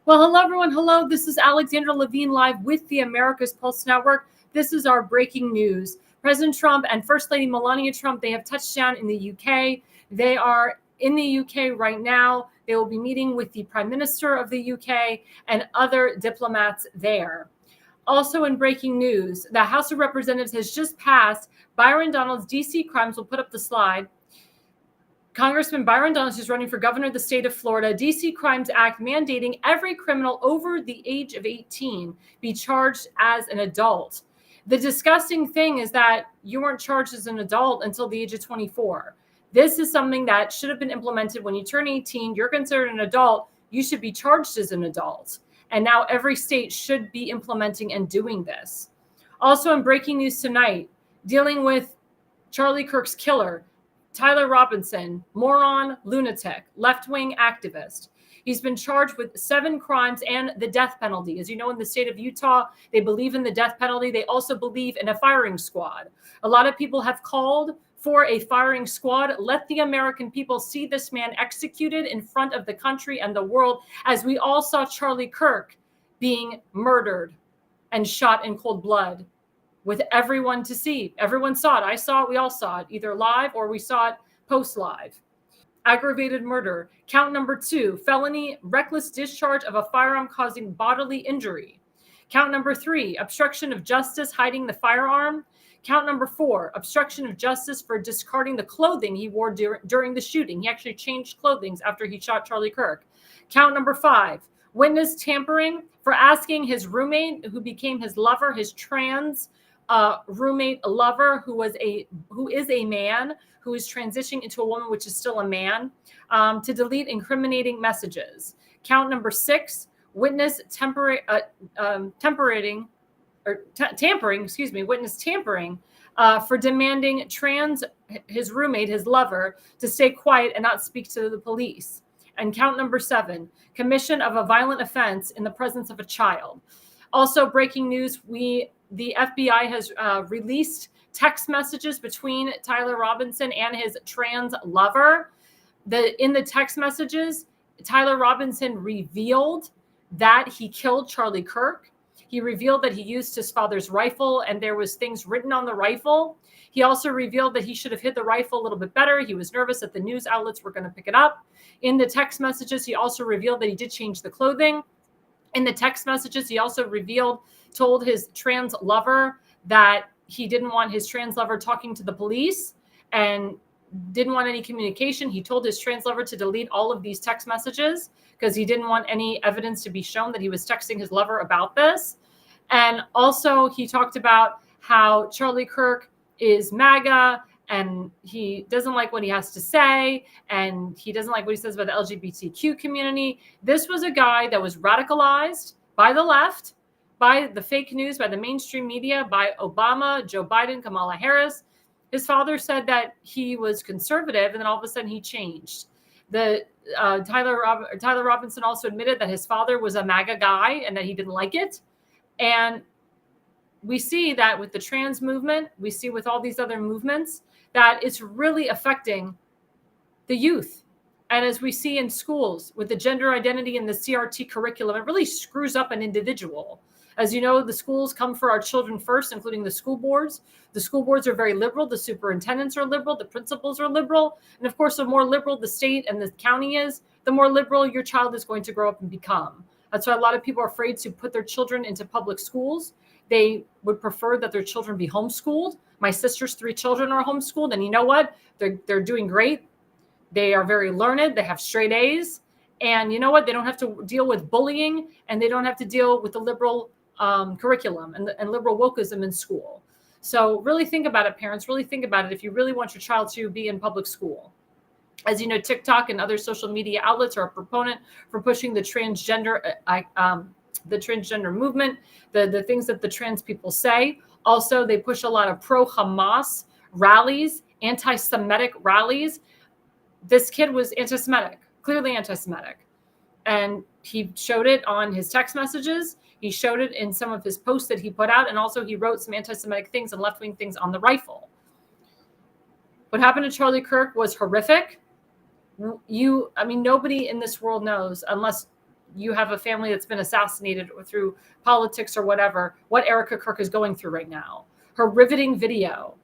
Well, hello, everyone. Hello, this is Alexandra Levine live with the America's Pulse Network. This is our breaking news. President Trump and First Lady Melania Trump, they have touched down in the UK. They are in the UK right now. They will be meeting with the Prime Minister of the UK and other diplomats there. Also in breaking news, the House of Representatives has just passed Byron Donalds' DC crimes. We'll put up the slide. Congressman Byron Donalds is running for governor of the state of Florida. DC Crimes Act mandating every criminal over the age of 18 be charged as an adult. The disgusting thing is that you weren't charged as an adult until the age of 24. This is something that should have been implemented when you turn 18. You're considered an adult. You should be charged as an adult. And now every state should be implementing and doing this. Also in breaking news tonight, dealing with Charlie Kirk's killer, Tyler Robinson, moron, lunatic, left-wing activist. He's been charged with 7 crimes and the death penalty. As you know, in the state of Utah, they believe in the death penalty. They also believe in a firing squad. A lot of people have called for a firing squad. Let the American people see this man executed in front of the country and the world, as we all saw Charlie Kirk being murdered and shot in cold blood, with everyone to see. Everyone saw it. I saw it. We all saw it, either live or we saw it post-live. Aggravated murder. Count number 2, felony reckless discharge of a firearm causing bodily injury. Count number 3, obstruction of justice, hiding the firearm. Count number 4, obstruction of justice for discarding the clothing he wore during the shooting. He actually changed clothing after he shot Charlie Kirk. Count number 5, witness tampering for asking his roommate, who became his lover, his trans roommate lover, who is a man who is transitioning into a woman, which is still a man, to delete incriminating messages. Count number 6, witness tampering, for demanding his roommate, his lover, to stay quiet and not speak to the police. And count number 7, commission of a violent offense in the presence of a child. Also breaking news, the FBI has released text messages between Tyler Robinson and his trans lover. In the text messages, Tyler Robinson revealed that he killed Charlie Kirk. He revealed that he used his father's rifle and there was things written on the rifle. He also revealed that he should have hid the rifle a little bit better. He was nervous that the news outlets were going to pick it up. In the text messages, he also revealed that he did change the clothing. In the text messages, he also told his trans lover that he didn't want his trans lover talking to the police and didn't want any communication. He told his trans lover to delete all of these text messages because he didn't want any evidence to be shown that he was texting his lover about this. And also he talked about how Charlie Kirk is MAGA and he doesn't like what he has to say and he doesn't like what he says about the LGBTQ community. This was a guy that was radicalized by the left, by the fake news, by the mainstream media, by Obama, Joe Biden, Kamala Harris. His father said that he was conservative, and then all of a sudden he changed. Tyler Robinson also admitted that his father was a MAGA guy and that he didn't like it. And we see that with the trans movement, we see with all these other movements, that it's really affecting the youth. And as we see in schools with the gender identity and the CRT curriculum, it really screws up an individual. As you know, the schools come for our children first, including the school boards. The school boards are very liberal. The superintendents are liberal. The principals are liberal. And of course, the more liberal the state and the county is, the more liberal your child is going to grow up and become. That's why a lot of people are afraid to put their children into public schools. They would prefer that their children be homeschooled. My sister's 3 children are homeschooled. And you know what? They're doing great. They are very learned. They have straight A's. And you know what? They don't have to deal with bullying, and they don't have to deal with the liberal curriculum and liberal wokeism in school. So really think about it, parents. Really think about it if you really want your child to be in public school. As you know, TikTok and other social media outlets are a proponent for pushing the transgender movement, the things that the trans people say. Also, they push a lot of pro-Hamas rallies, anti-Semitic rallies. This kid was anti-Semitic, clearly anti-Semitic. And he showed it on his text messages. He showed it in some of his posts that he put out. And also he wrote some anti-Semitic things and left-wing things on the rifle. What happened to Charlie Kirk was horrific. Nobody in this world knows, unless you have a family that's been assassinated or through politics or whatever, what Erica Kirk is going through right now. Her riveting video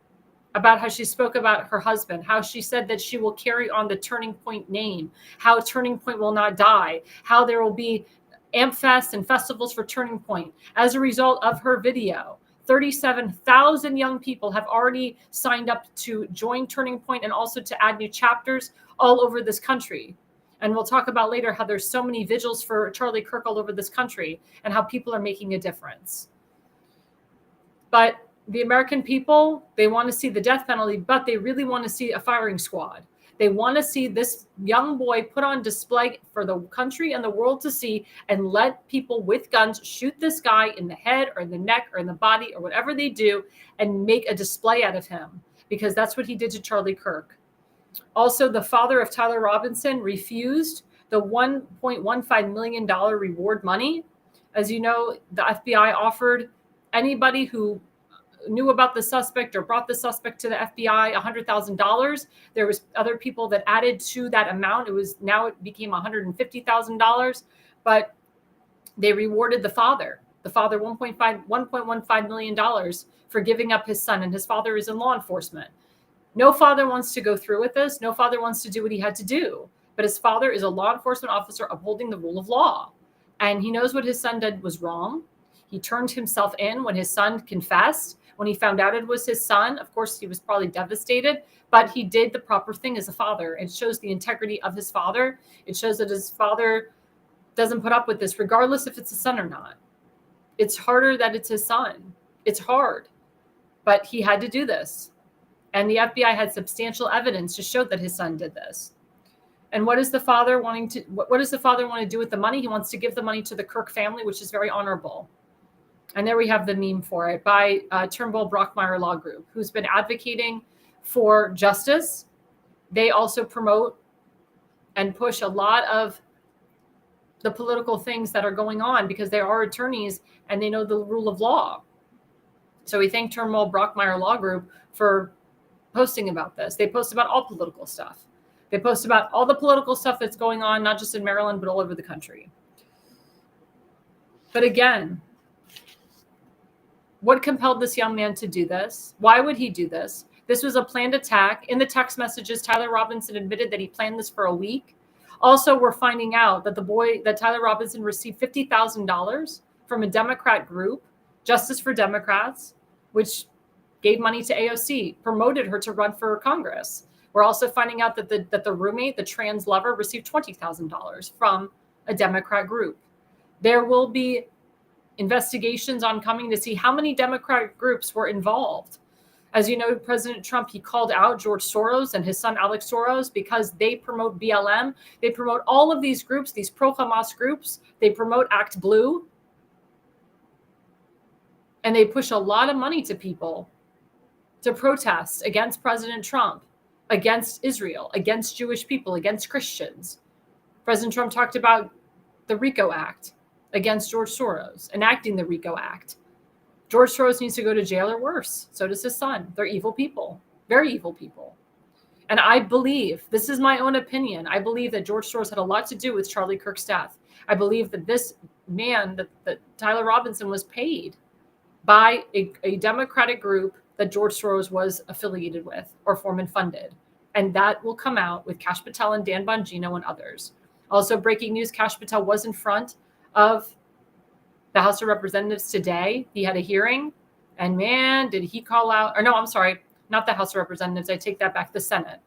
about how she spoke about her husband, how she said that she will carry on the Turning Point name, how Turning Point will not die, how there will be AmpFest and festivals for Turning Point. As a result of her video, 37,000 young people have already signed up to join Turning Point and also to add new chapters all over this country. And we'll talk about later how there's so many vigils for Charlie Kirk all over this country and how people are making a difference. But the American people, they want to see the death penalty, but they really want to see a firing squad. They want to see this young boy put on display for the country and the world to see, and let people with guns shoot this guy in the head or in the neck or in the body or whatever they do and make a display out of him, because that's what he did to Charlie Kirk. Also, the father of Tyler Robinson refused the $1.15 million reward money. As you know, the FBI offered anybody who knew about the suspect or brought the suspect to the FBI $100,000. There was other people that added to that amount. It became $150,000, but they rewarded the father $1.15 million for giving up his son. And his father is in law enforcement. No father wants to go through with this. No father wants to do what he had to do. But his father is a law enforcement officer upholding the rule of law. And he knows what his son did was wrong. He turned himself in when his son confessed. When he found out it was his son, of course, he was probably devastated, but he did the proper thing as a father. It shows the integrity of his father. It shows that his father doesn't put up with this, regardless if it's a son or not. It's harder that it's his son. It's hard, but he had to do this. And the FBI had substantial evidence to show that his son did this. And what does the father want to do with the money? He wants to give the money to the Kirk family, which is very honorable. And there we have the meme for it by Turnbull Brockmeyer Law Group, who's been advocating for justice. They also promote and push a lot of the political things that are going on because they are attorneys and they know the rule of law. So we thank Turnbull Brockmeyer Law Group for posting about this. They post about all political stuff. They post about all the political stuff that's going on, not just in Maryland, but all over the country. But again, what compelled this young man to do this? Why would he do this? This was a planned attack. In the text messages, Tyler Robinson admitted that he planned this for a week. Also, we're finding out that Tyler Robinson received $50,000 from a Democrat group, Justice for Democrats, which gave money to AOC, promoted her to run for Congress. We're also finding out that the roommate, the trans lover, received $20,000 from a Democrat group. There will be investigations oncoming to see how many Democratic groups were involved. As you know, President Trump, he called out George Soros and his son Alex Soros because they promote BLM. They promote all of these groups, these pro-Hamas groups. They promote Act Blue. And they push a lot of money to people to protest against President Trump, against Israel, against Jewish people, against Christians. President Trump talked about the RICO Act against George Soros, enacting the RICO Act. George Soros needs to go to jail or worse. So does his son. They're evil people, very evil people. And I believe, this is my own opinion, I believe that George Soros had a lot to do with Charlie Kirk's death. I believe that this man, that Tyler Robinson, was paid by a Democratic group that George Soros was affiliated with or formed and funded. And that will come out with Kash Patel and Dan Bongino and others. Also, breaking news, Kash Patel was in front of the House of Representatives today. He had a hearing, and man, did he call out, or no, I'm sorry, not the House of Representatives. I take that back, the Senate.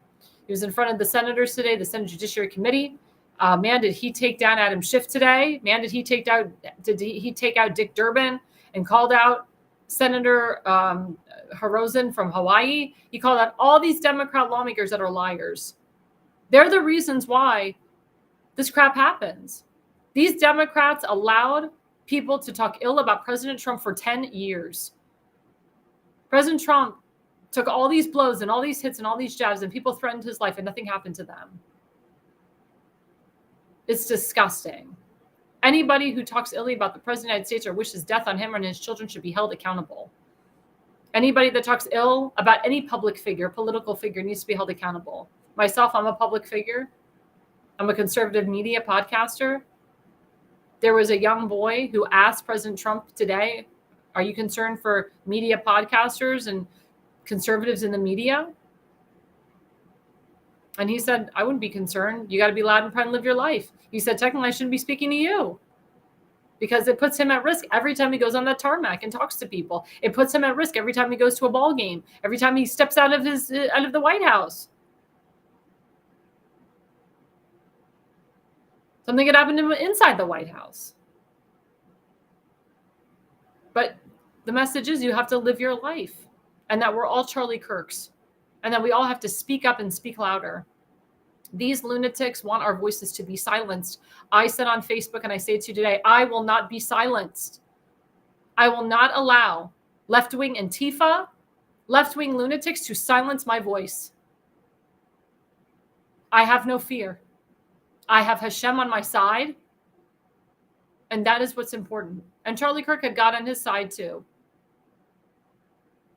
He was in front of the senators today, the Senate Judiciary Committee. Man, did he take down Adam Schiff today? Man, did he take out Dick Durbin and called out Senator Harozen from Hawaii. He called out all these Democrat lawmakers that are liars. They're the reasons why this crap happens. These Democrats allowed people to talk ill about President Trump for 10 years. President Trump took all these blows and all these hits and all these jabs, and people threatened his life and nothing happened to them. It's disgusting. Anybody who talks illy about the President of the United States or wishes death on him and his children should be held accountable. Anybody that talks ill about any public figure, political figure, needs to be held accountable. Myself, I'm a public figure. I'm a conservative media podcaster. There was a young boy who asked President Trump today, are you concerned for media podcasters and conservatives in the media? And he said, I wouldn't be concerned. You got to be loud and proud and live your life. He said, technically, I shouldn't be speaking to you because it puts him at risk every time he goes on that tarmac and talks to people. It puts him at risk every time he goes to a ball game, every time he steps out of the White House. Something could happen to him inside the White House. But the message is you have to live your life, and that we're all Charlie Kirks, and that we all have to speak up and speak louder. These lunatics want our voices to be silenced. I said on Facebook, and I say it to you today, I will not be silenced. I will not allow left-wing Antifa, left-wing lunatics to silence my voice. I have no fear. I have Hashem on my side, and that is what's important. And Charlie Kirk had God on his side too.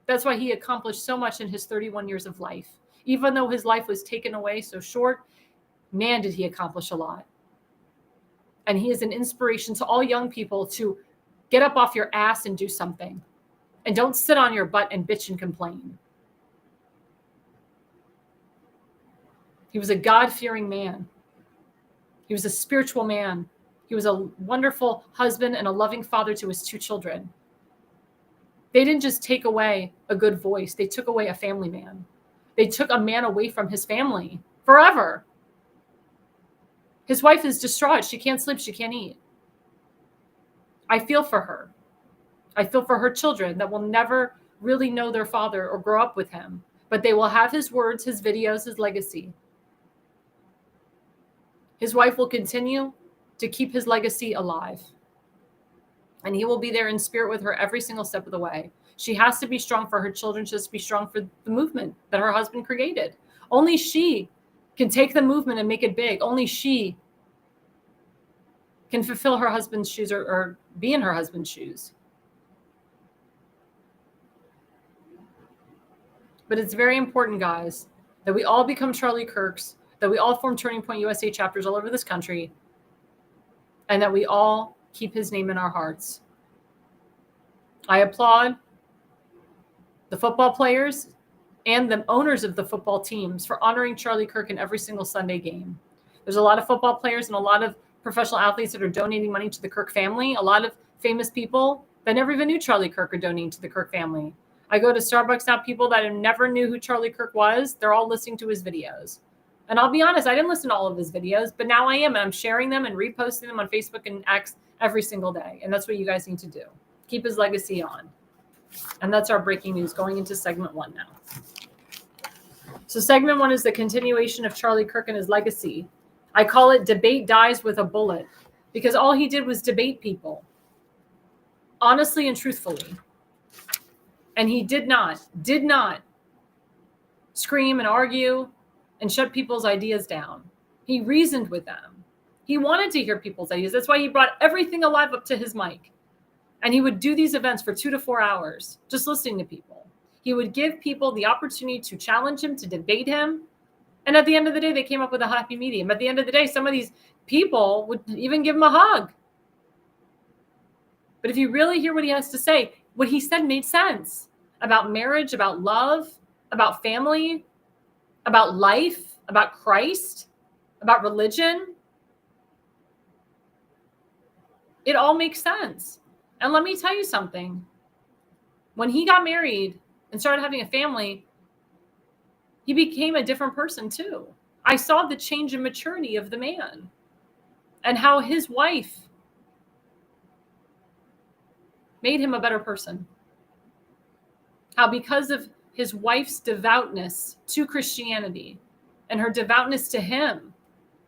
That's why he accomplished so much in his 31 years of life. Even though his life was taken away so short, man, did he accomplish a lot. And he is an inspiration to all young people to get up off your ass and do something. And don't sit on your butt and bitch and complain. He was a God-fearing man. He was a spiritual man. He was a wonderful husband and a loving father to his 2 children. They didn't just take away a good voice. They took away a family man. They took a man away from his family forever. His wife is distraught. She can't sleep. She can't eat. I feel for her. I feel for her children that will never really know their father or grow up with him, but they will have his words, his videos, his legacy. His wife will continue to keep his legacy alive. And he will be there in spirit with her every single step of the way. She has to be strong for her children. She has to be strong for the movement that her husband created. Only she can take the movement and make it big. Only she can fulfill her husband's shoes or be in her husband's shoes. But it's very important, guys, that we all become Charlie Kirks, that we all form Turning Point USA chapters all over this country, and that we all keep his name in our hearts. I applaud the football players and the owners of the football teams for honoring Charlie Kirk in every single Sunday game. There's a lot of football players and a lot of professional athletes that are donating money to the Kirk family. A lot of famous people that never even knew Charlie Kirk are donating to the Kirk family. I go to Starbucks now, people that never knew who Charlie Kirk was, they're all listening to his videos. And I'll be honest, I didn't listen to all of his videos, but now I am, and I'm sharing them and reposting them on Facebook and X every single day. And that's what you guys need to do. Keep his legacy on. And that's our breaking news going into segment 1 now. So segment 1 is the continuation of Charlie Kirk and his legacy. I call it Debate Dies with a Bullet, because all he did was debate people, honestly and truthfully. And he did not scream and argue and shut people's ideas down. He reasoned with them. He wanted to hear people's ideas. That's why he brought everything alive up to his mic. And he would do these events for 2 to 4 hours, just listening to people. He would give people the opportunity to challenge him, to debate him. And at the end of the day, they came up with a happy medium. At the end of the day, some of these people would even give him a hug. But if you really hear what he has to say, what he said made sense about marriage, about love, about family, about life, about Christ, about religion. It all makes sense. And let me tell you something. When he got married and started having a family, he became a different person too. I saw the change in maturity of the man and how his wife made him a better person. how because of his wife's devoutness to Christianity and her devoutness to him,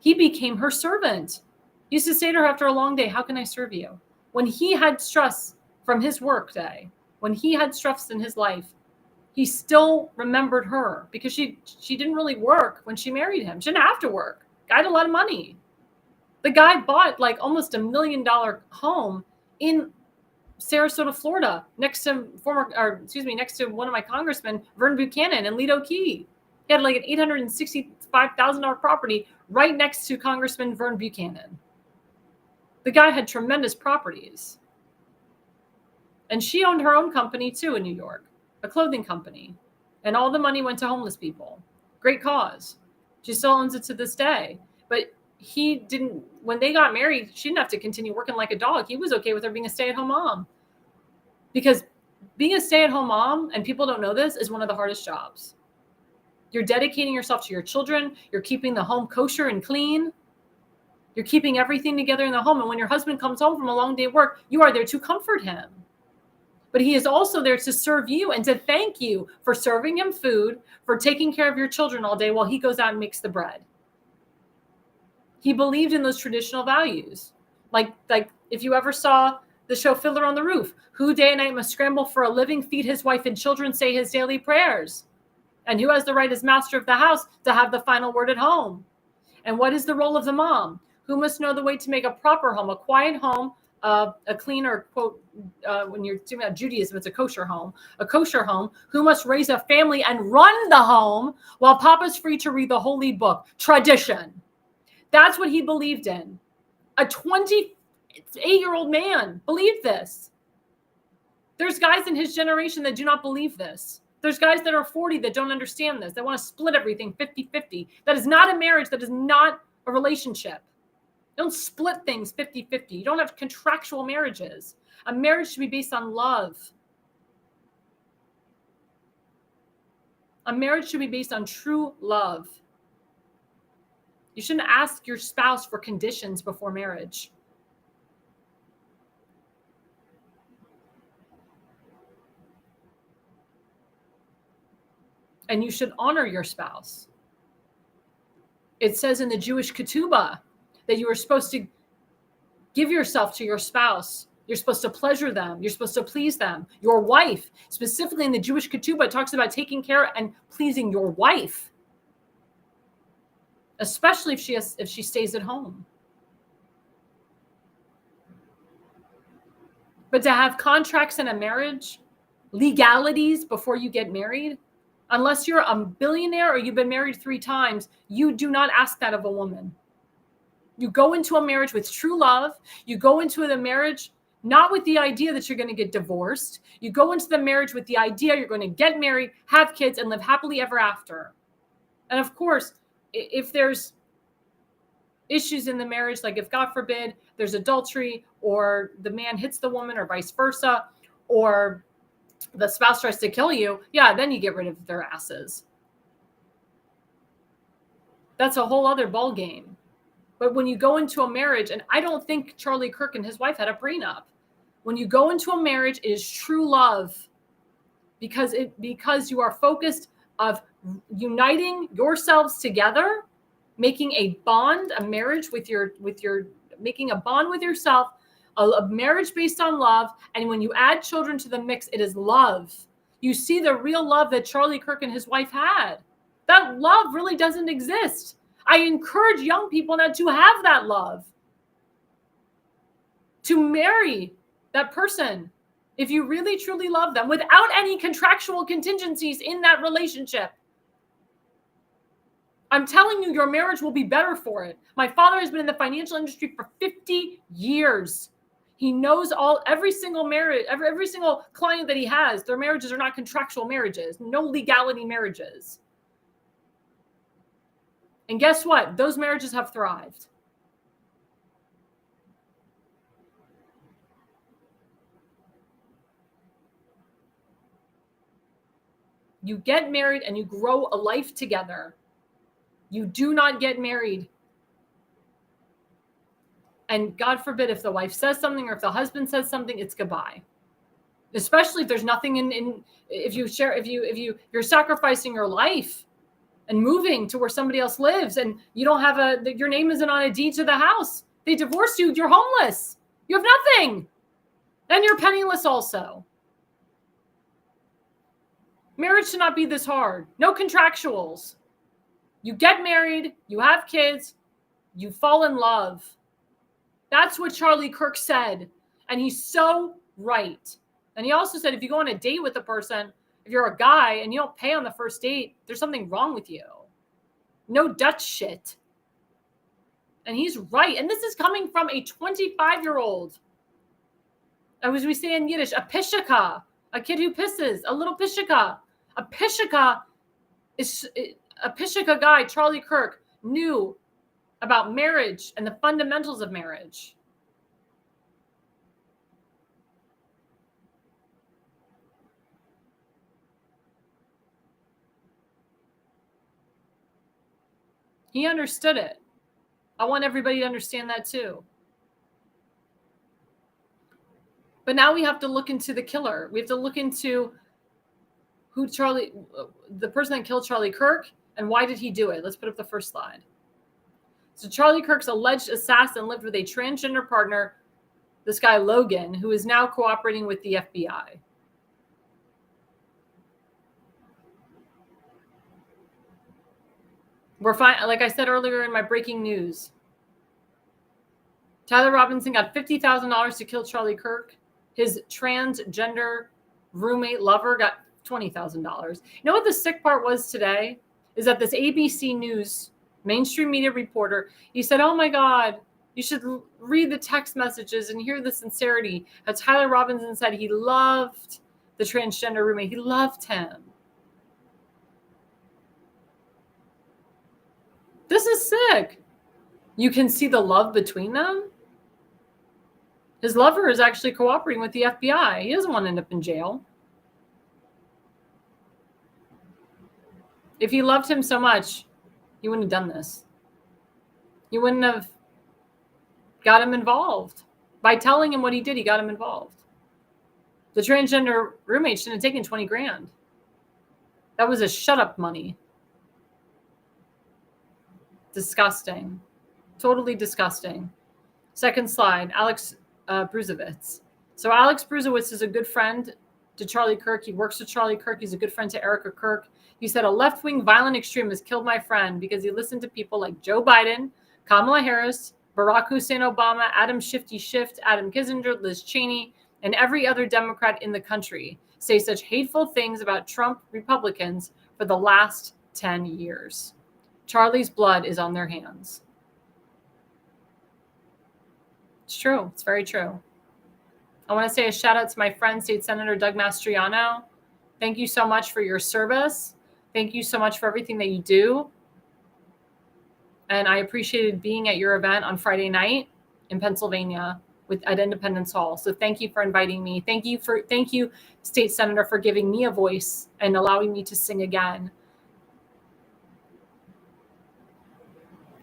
he became her servant. He used to say to her after a long day, "How can I serve you?" When he had stress from his work day, when he had stress in his life, he still remembered her because she didn't really work when she married him. She didn't have to work. Guy had a lot of money. The guy bought like almost $1 million home in Sarasota, Florida, next to next to one of my congressmen, Vern Buchanan and Lido Key. He had like an $865,000 property right next to Congressman Vern Buchanan. The guy had tremendous properties. And she owned her own company too in New York, a clothing company. And all the money went to homeless people. Great cause. She still owns it to this day. But he didn't, when they got married, she didn't have to continue working like a dog. He was okay with her being a stay-at-home mom. Because being a stay-at-home mom, and people don't know this, is one of the hardest jobs. You're dedicating yourself to your children. You're keeping the home kosher and clean. You're keeping everything together in the home. And when your husband comes home from a long day of work, you are there to comfort him. But he is also there to serve you and to thank you for serving him food, for taking care of your children all day while he goes out and makes the bread. He believed in those traditional values. Like if you ever saw the show Fiddler on the Roof, who day and night must scramble for a living, feed his wife and children, say his daily prayers. And who has the right as master of the house to have the final word at home? And what is the role of the mom? Who must know the way to make a proper home, a quiet home, a clean, or quote, when you're talking about Judaism, it's a kosher home, who must raise a family and run the home while Papa's free to read the holy book, tradition. That's what he believed in. A 28-year-old man believed this. There's guys in his generation that do not believe this. There's guys that are 40 that don't understand this. They want to split everything 50-50. That is not a marriage. That is not a relationship. Don't split things 50-50. You don't have contractual marriages. A marriage should be based on love. A marriage should be based on true love. You shouldn't ask your spouse for conditions before marriage. And you should honor your spouse. It says in the Jewish ketubah that you are supposed to give yourself to your spouse. You're supposed to pleasure them. You're supposed to please them. Your wife, specifically in the Jewish ketubah, talks about taking care and pleasing your wife, especially if she stays at home. But to have contracts in a marriage, legalities before you get married, unless you're a billionaire or you've been married 3 times, you do not ask that of a woman. You go into a marriage with true love. You go into the marriage not with the idea that you're going to get divorced. You go into the marriage with the idea you're going to get married, have kids, and live happily ever after. And of course, if there's issues in the marriage, like if God forbid there's adultery, or the man hits the woman, or vice versa, or the spouse tries to kill you, yeah, then you get rid of their asses. That's a whole other ball game. But when you go into a marriage, and I don't think Charlie Kirk and his wife had a prenup. When you go into a marriage, it is true love, because you are focused of uniting yourselves together, making a bond, a marriage with your making a bond with yourself, a marriage based on love. And when you add children to the mix, it is love. You see the real love that Charlie Kirk and his wife had. That love really doesn't exist. I encourage young people now to have that love, to marry that person if you really truly love them, without any contractual contingencies in that relationship. I'm telling you, your marriage will be better for it. My father has been in the financial industry for 50 years. He knows every single marriage, every single client that he has, their marriages are not contractual marriages, no legality marriages. And guess what? Those marriages have thrived. You get married and you grow a life together. You do not get married. And God forbid, if the wife says something or if the husband says something, it's goodbye. especially if there's nothing if you're sacrificing your life and moving to where somebody else lives and you don't have your name isn't on a deed to the house. They divorced you. You're homeless. You have nothing. And you're penniless also. Marriage should not be this hard. No contractuals. You get married, you have kids, you fall in love. That's what Charlie Kirk said. And he's so right. And he also said, if you go on a date with a person, if you're a guy and you don't pay on the first date, there's something wrong with you. No Dutch shit. And he's right. And this is coming from a 25-year-old. As we say in Yiddish, a pishaka, a kid who pisses, a little pishaka. A pishaka is a pishaka guy, Charlie Kirk, knew about marriage and the fundamentals of marriage. He understood it. I want everybody to understand that too. But now we have to look into the killer. We have to look into the person that killed Charlie Kirk, and why did he do it? Let's put up the first slide. So Charlie Kirk's alleged assassin lived with a transgender partner, this guy Logan, who is now cooperating with the FBI. We're fine. Like I said earlier in my breaking news, Tyler Robinson got $50,000 to kill Charlie Kirk. His transgender roommate lover got $20,000. You know what the sick part was today? Is that this ABC News mainstream media reporter, he said, oh my God, you should read the text messages and hear the sincerity. As Tyler Robinson said, he loved the transgender roommate. He loved him. This is sick. You can see the love between them. His lover is actually cooperating with the FBI. He doesn't want to end up in jail. If he loved him so much, he wouldn't have done this. He wouldn't have got him involved. By telling him what he did, he got him involved. The transgender roommate shouldn't have taken 20 grand. That was a shut up money. Disgusting. Totally disgusting. Second slide, Alex Bruzewitz. So Alex Bruzewitz is a good friend to Charlie Kirk. He works with Charlie Kirk. He's a good friend to Erica Kirk. He said, a left-wing violent extremist killed my friend because he listened to people like Joe Biden, Kamala Harris, Barack Hussein Obama, Adam Shifty Schiff, Adam Kinzinger, Liz Cheney, and every other Democrat in the country say such hateful things about Trump Republicans for the last 10 years. Charlie's blood is on their hands. It's true. It's very true. I want to say a shout out to my friend, State Senator Doug Mastriano. Thank you so much for your service. Thank you so much for everything that you do. And I appreciated being at your event on Friday night in Pennsylvania at Independence Hall. So thank you for inviting me. Thank you, State Senator, for giving me a voice and allowing me to sing again.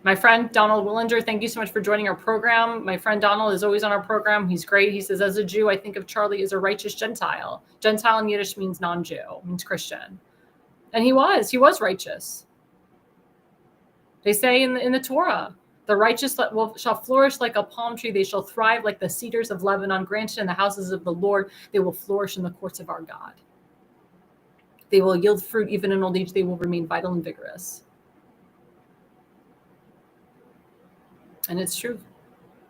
My friend Donald Willinger, thank you so much for joining our program. My friend Donald is always on our program. He's great. He says, as a Jew, I think of Charlie as a righteous Gentile. Gentile in Yiddish means non-Jew, means Christian. And he was righteous. They say in the Torah, the righteous shall flourish like a palm tree. They shall thrive like the cedars of Lebanon, granted in the houses of the Lord. They will flourish in the courts of our God. They will yield fruit even in old age. They will remain vital and vigorous. And it's true.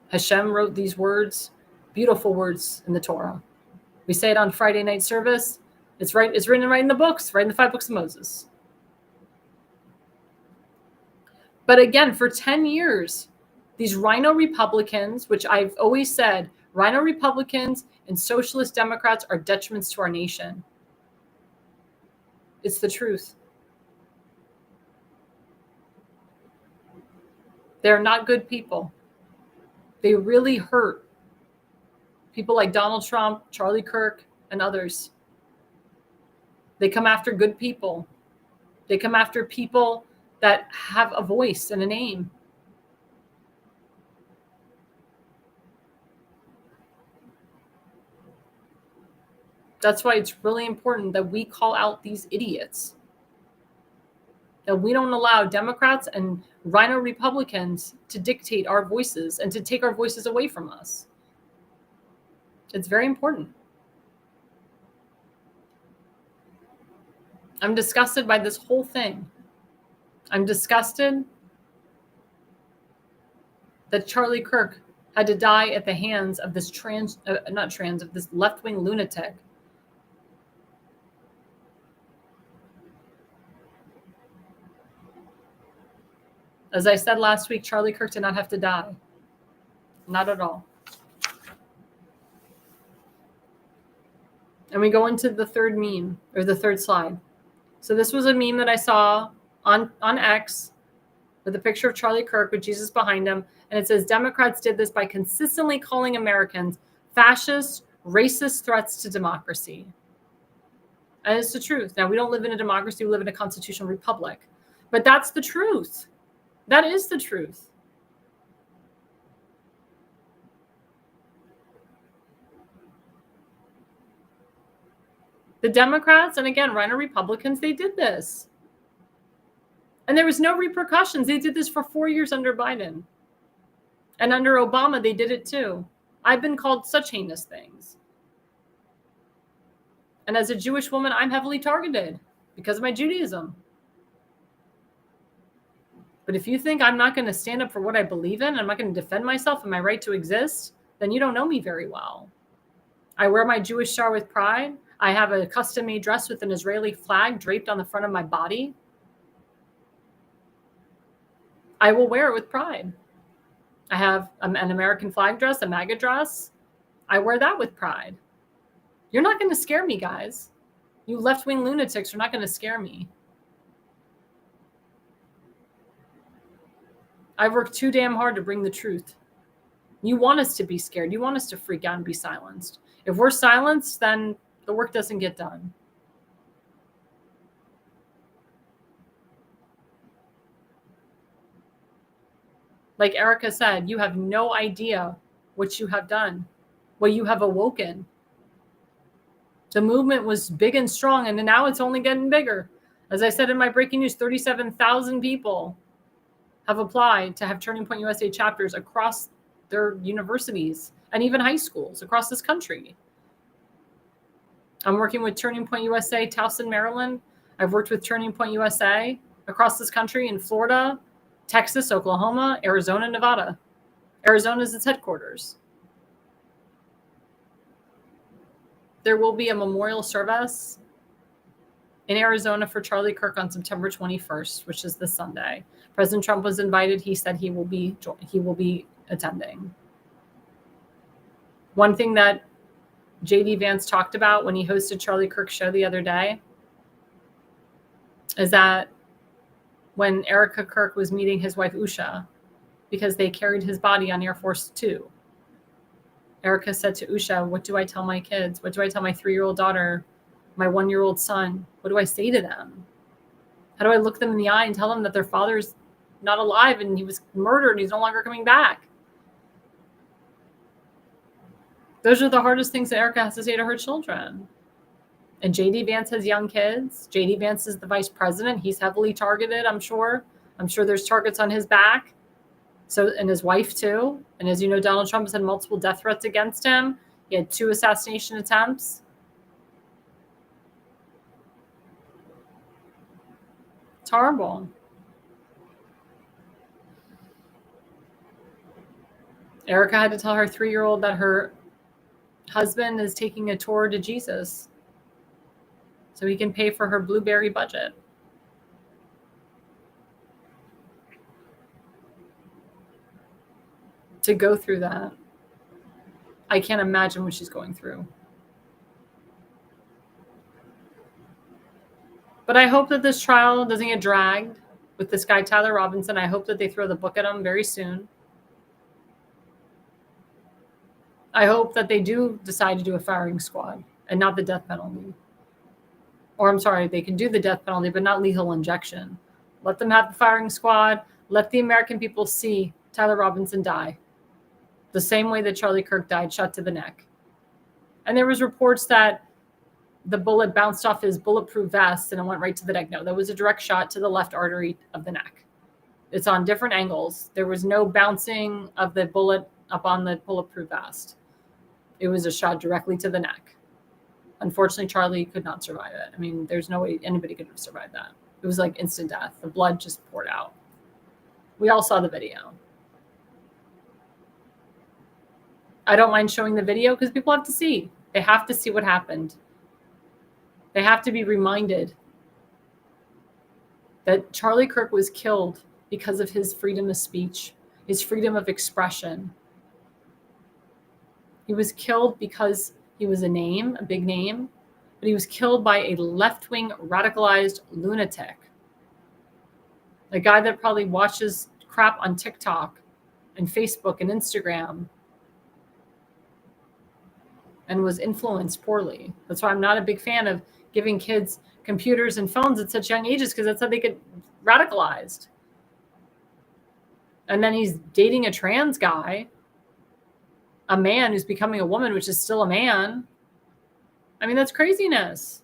Hashem wrote these words, beautiful words in the Torah. We say it on Friday night service. It's right. It's written right in the books, right in the 5 books of Moses. But again, for 10 years, these rhino Republicans, which I've always said, rhino Republicans and socialist Democrats are detriments to our nation. It's the truth. They're not good people. They really hurt people like Donald Trump, Charlie Kirk, and others. They come after good people. They come after people that have a voice and a name. That's why it's really important that we call out these idiots, that we don't allow Democrats and rhino Republicans to dictate our voices and to take our voices away from us. It's very important. I'm disgusted by this whole thing. I'm disgusted that Charlie Kirk had to die at the hands of this this left-wing lunatic. As I said last week, Charlie Kirk did not have to die. Not at all. And we go into the third meme, or the third slide. So this was a meme that I saw on X with a picture of Charlie Kirk with Jesus behind him. And it says, Democrats did this by consistently calling Americans fascist, racist threats to democracy. And it's the truth. Now, we don't live in a democracy. We live in a constitutional republic. But that's the truth. That is the truth. The Democrats, and again, rhino Republicans, they did this. And there was no repercussions. They did this for 4 years under Biden. And under Obama, they did it too. I've been called such heinous things. And as a Jewish woman, I'm heavily targeted because of my Judaism. But if you think I'm not going to stand up for what I believe in, I'm not going to defend myself and my right to exist, then you don't know me very well. I wear my Jewish star with pride. I have a custom-made dress with an Israeli flag draped on the front of my body. I will wear it with pride. I have an American flag dress, a MAGA dress. I wear that with pride. You're not going to scare me, guys. You left-wing lunatics are not going to scare me. I've worked too damn hard to bring the truth. You want us to be scared. You want us to freak out and be silenced. If we're silenced, then the work doesn't get done. Like Erica said, you have no idea what you have done, what you have awoken. The movement was big and strong, and now it's only getting bigger. As I said in my breaking news, 37,000 people have applied to have Turning Point USA chapters across their universities and even high schools across this country. I'm working with Turning Point USA, Towson, Maryland. I've worked with Turning Point USA across this country in Florida, Texas, Oklahoma, Arizona, Nevada. Arizona is its headquarters. There will be a memorial service in Arizona for Charlie Kirk on September 21st, which is this Sunday. President Trump was invited. He said he will be attending. One thing that J.D. Vance talked about when he hosted Charlie Kirk's show the other day is that when Erica Kirk was meeting his wife Usha, because they carried his body on Air Force Two, Erica said to Usha, what do I tell my kids? What do I tell my 3-year-old daughter, my 1-year-old son? What do I say to them? How do I look them in the eye and tell them that their father's not alive and he was murdered and he's no longer coming back? Those are the hardest things that Erica has to say to her children. And J.D. Vance has young kids. J.D. Vance is the vice president. He's heavily targeted, I'm sure. I'm sure there's targets on his back. So, and his wife too. And as you know, Donald Trump has had multiple death threats against him. He had 2 assassination attempts. It's horrible. Erica had to tell her 3-year-old that her husband is taking a tour to Jesus so he can pay for her blueberry budget. To go through that, I can't imagine what she's going through. But I hope that this trial doesn't get dragged with this guy, Tyler Robinson. I hope that they throw the book at him very soon. I hope that they do decide to do a firing squad and not the death penalty. Or I'm sorry, they can do the death penalty, but not lethal injection. Let them have the firing squad. Let the American people see Tyler Robinson die. The same way that Charlie Kirk died, shot to the neck. And there was reports that the bullet bounced off his bulletproof vest and it went right to the neck. No, that was a direct shot to the left artery of the neck. It's on different angles. There was no bouncing of the bullet up on the bulletproof vest. It was a shot directly to the neck. Unfortunately, Charlie could not survive it. I mean, there's no way anybody could have survived that. It was like instant death. The blood just poured out. We all saw the video. I don't mind showing the video because people have to see. They have to see what happened. They have to be reminded that Charlie Kirk was killed because of his freedom of speech, his freedom of expression. He was killed because he was a name, a big name, but he was killed by a left-wing radicalized lunatic. A guy that probably watches crap on TikTok and Facebook and Instagram and was influenced poorly. That's why I'm not a big fan of giving kids computers and phones at such young ages, because that's how they get radicalized. And then he's dating a trans guy, a man who's becoming a woman, which is still a man. I mean, that's craziness.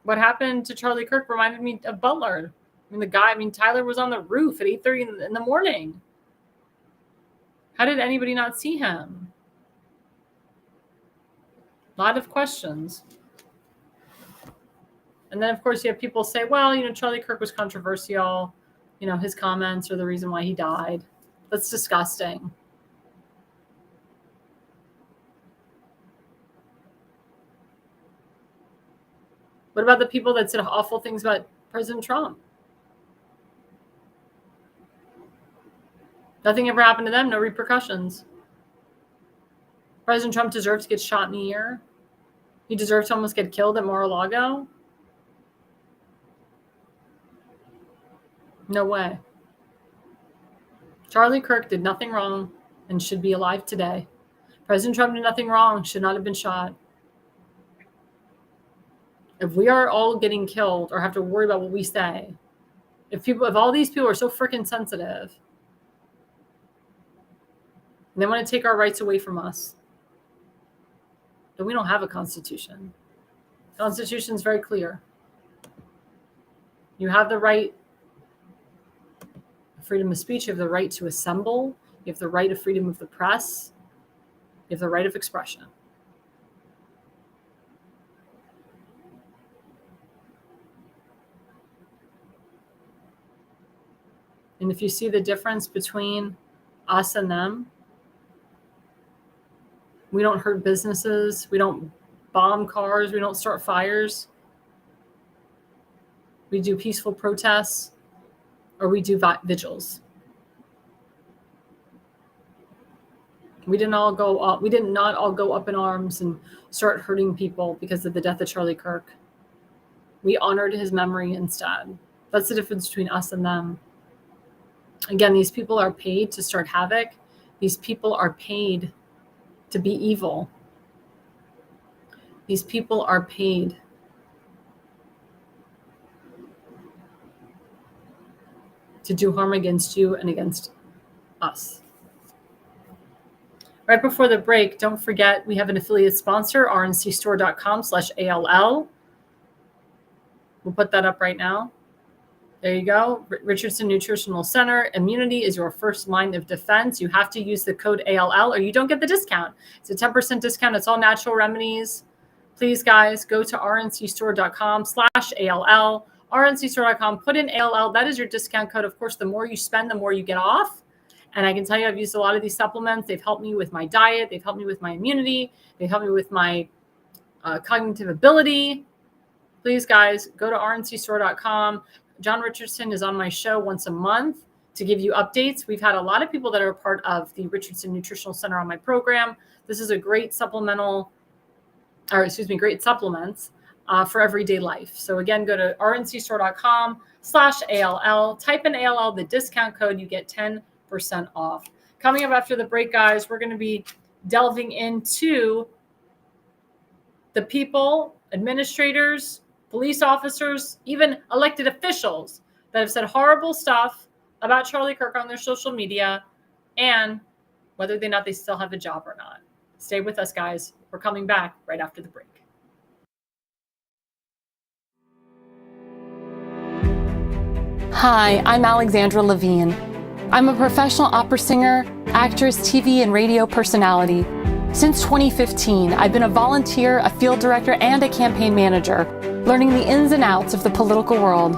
What happened to Charlie Kirk reminded me of Butler. Tyler was on the roof at 8:30 in the morning. How did anybody not see him? A lot of questions. And then, of course, you have people say, well, Charlie Kirk was controversial. His comments are the reason why he died. That's disgusting. What about the people that said awful things about President Trump? Nothing ever happened to them. No repercussions. President Trump deserved to get shot in the ear. He deserved to almost get killed at Mar-a-Lago. No way. Charlie Kirk did nothing wrong and should be alive today. President Trump did nothing wrong, should not have been shot. If we are all getting killed or have to worry about what we say, if all these people are so freaking sensitive, and they want to take our rights away from us, then we don't have a constitution. The Constitution is very clear. You have the right, freedom of speech. You have the right to assemble. You have the right of freedom of the press. You have the right of expression. And if you see the difference between us and them, we don't hurt businesses. We don't bomb cars. We don't start fires. We do peaceful protests, or we do vigils. We did not all go up in arms and start hurting people because of the death of Charlie Kirk. We honored his memory instead. That's the difference between us and them. Again, these people are paid to start havoc. These people are paid to be evil. These people are paid to do harm against you and against us. Right before the break, don't forget we have an affiliate sponsor, rncstore.com/ALL. We'll put that up right now. There you go. Richardson Nutritional Center. Immunity is your first line of defense. You have to use the code ALL or you don't get the discount. It's a 10% discount. It's all natural remedies. Please, guys, go to rncstore.com/ALL. rncstore.com, put in ALL. That is your discount code. Of course, the more you spend, the more you get off. And I can tell you, I've used a lot of these supplements. They've helped me with my diet. They've helped me with my immunity. They've helped me with my cognitive ability. Please, guys, go to rncstore.com. John Richardson is on my show once a month to give you updates. We've had a lot of people that are a part of the Richardson Nutritional Center on my program. This is a great great supplements for everyday life. So again, go to rncstore.com/ALL, type in ALL, the discount code, you get 10% off. Coming up after the break, guys, we're going to be delving into the people, administrators, police officers, even elected officials that have said horrible stuff about Charlie Kirk on their social media. and whether or not they still have a job or not. Stay with us, guys. We're coming back right after the break. Hi, I'm Alexandra Levine. I'm a professional opera singer, actress, TV, and radio personality. Since 2015, I've been a volunteer, a field director, and a campaign manager, learning the ins and outs of the political world.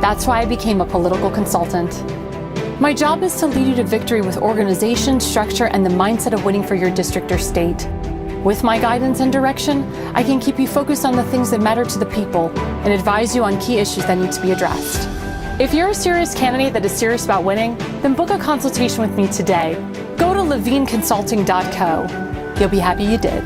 That's why I became a political consultant. My job is to lead you to victory with organization, structure, and the mindset of winning for your district or state. With my guidance and direction, I can keep you focused on the things that matter to the people and advise you on key issues that need to be addressed. If you're a serious candidate that is serious about winning, then book a consultation with me today. Go to levineconsulting.co. You'll be happy you did.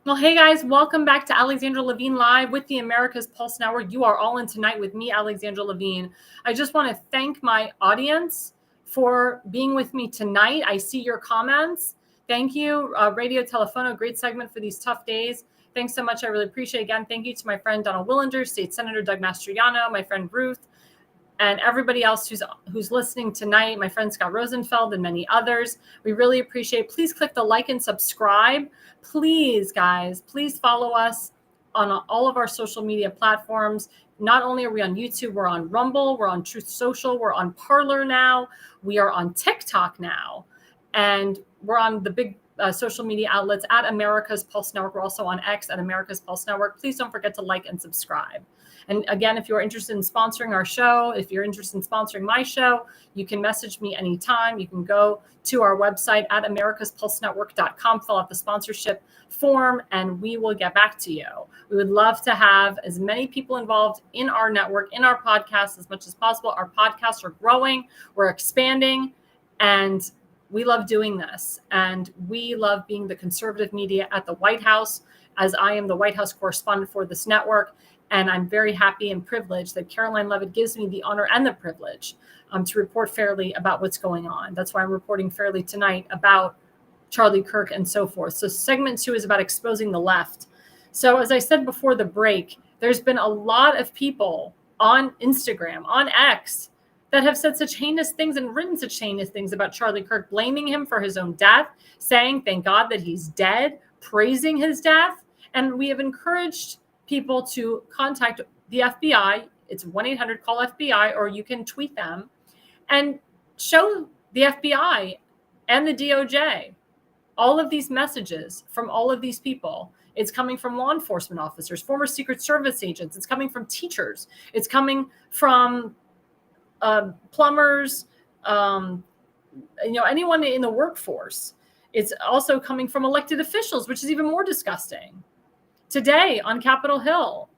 Well, hey guys, welcome back to Alexandra Levine Live with the America's Pulse Network. You are all in tonight with me, Alexandra Levine. I just want to thank my audience for being with me tonight. I see your comments. Thank you. Radio Telefono, great segment for these tough days. Thanks so much. I really appreciate it. Again, thank you to my friend Donald Willinger, State Senator Doug Mastriano, my friend Ruth, and everybody else who's listening tonight, my friend Scott Rosenfeld and many others. We really appreciate it. Please click the like and subscribe. Please, guys, please follow us on all of our social media platforms. Not only are we on YouTube, we're on Rumble, we're on Truth Social, we're on Parler now, we are on TikTok now, and we're on the big social media outlets at America's Pulse Network. We're also on X at America's Pulse Network. Please don't forget to like and subscribe. And again, if you're interested in sponsoring our show, if you're interested in sponsoring my show, you can message me anytime. You can go to our website at americaspulsenetwork.com, fill out the sponsorship form, and we will get back to you. We would love to have as many people involved in our network, in our podcast as much as possible. Our podcasts are growing, we're expanding, and we love doing this. And we love being the conservative media at the White House, as I am the White House correspondent for this network. And I'm very happy and privileged that Caroline Levitt gives me the honor and the privilege to report fairly about what's going on. That's why I'm reporting fairly tonight about Charlie Kirk and so forth. So segment 2 is about exposing the left. So as I said before the break, there's been a lot of people on Instagram, on X, that have said such heinous things and written such heinous things about Charlie Kirk, blaming him for his own death, saying, thank God that he's dead, praising his death. And we have encouraged people to contact the FBI. It's 1-800-CALL-FBI, or you can tweet them and show the FBI and the DOJ all of these messages from all of these people. It's coming from law enforcement officers, former Secret Service agents. It's coming from teachers. It's coming from plumbers, anyone in the workforce. It's also coming from elected officials, which is even more disgusting. Today on Capitol Hill,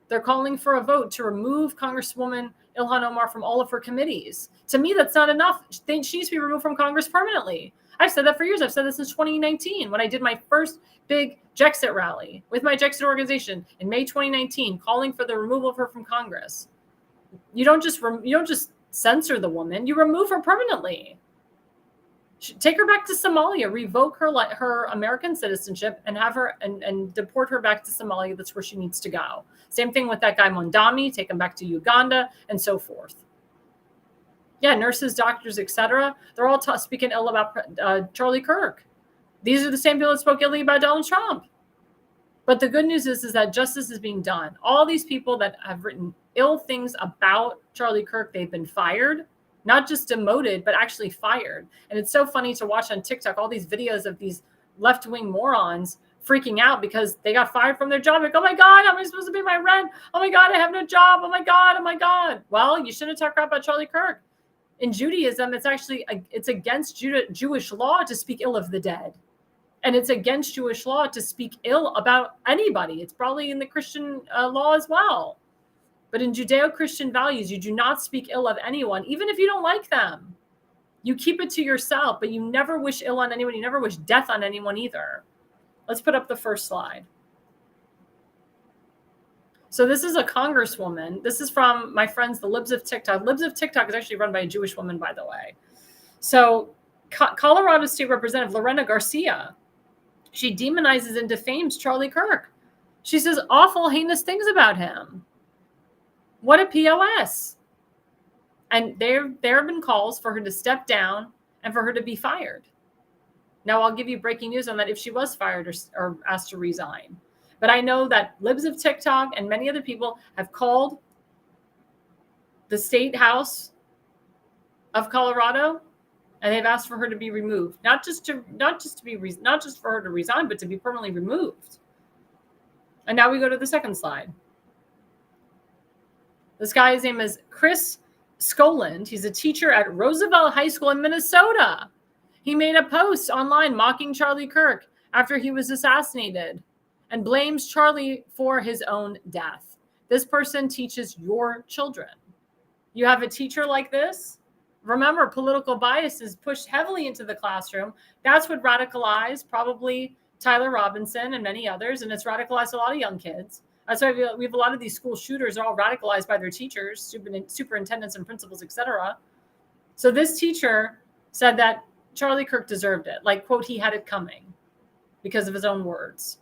they're calling for a vote to remove Congresswoman Ilhan Omar from all of her committees. To me, that's not enough. She needs to be removed from Congress permanently. I've said that for years. I've said this since 2019 when I did my first big Jexit rally with my Jexit organization in May 2019, calling for the removal of her from Congress. You don't just censor the woman; you remove her permanently. Take her back to Somalia, revoke her American citizenship, and have her and deport her back to Somalia. That's where she needs to go. Same thing with that guy Mondami. Take him back to Uganda and so forth. Yeah, nurses, doctors, etc. They're all speaking ill about Charlie Kirk. These are the same people that spoke illy about Donald Trump. But the good news is that justice is being done. All these people that have written ill things about Charlie Kirk, they've been fired. Not just demoted, but actually fired. And it's so funny to watch on TikTok all these videos of these left-wing morons freaking out because they got fired from their job. Like, oh my God, how am I supposed to pay my rent? Oh my God, I have no job. Oh my God, oh my God. Well, you shouldn't talk crap about Charlie Kirk. In Judaism, it's against Jewish law to speak ill of the dead. And it's against Jewish law to speak ill about anybody. It's probably in the Christian law as well. But in Judeo-Christian values, you do not speak ill of anyone, even if you don't like them. You keep it to yourself, but you never wish ill on anyone. You never wish death on anyone either. Let's put up the first slide. So this is a congresswoman. This is from my friends, the Libs of TikTok. Libs of TikTok is actually run by a Jewish woman, by the way. So Colorado State Representative Lorena Garcia, she demonizes and defames Charlie Kirk. She says awful, heinous things about him. What a POS. And there have been calls for her to step down and for her to be fired. Now, I'll give you breaking news on that if she was fired or asked to resign. But I know that libs of TikTok and many other people have called the state house of Colorado, and they've asked for her to be removed. Not just for her to resign, but to be permanently removed. And now we go to the second slide. This guy's name is Chris Skoland. He's a teacher at Roosevelt High School in Minnesota. He made a post online mocking Charlie Kirk after he was assassinated and blames Charlie for his own death. This person teaches your children. You have a teacher like this? Remember, political bias is pushed heavily into the classroom. That's what radicalized probably Tyler Robinson and many others, and it's radicalized a lot of young kids. That's why we have a lot of these school shooters are all radicalized by their teachers, superintendents and principals, etc. So this teacher said that Charlie Kirk deserved it. Like, quote, he had it coming because of his own words.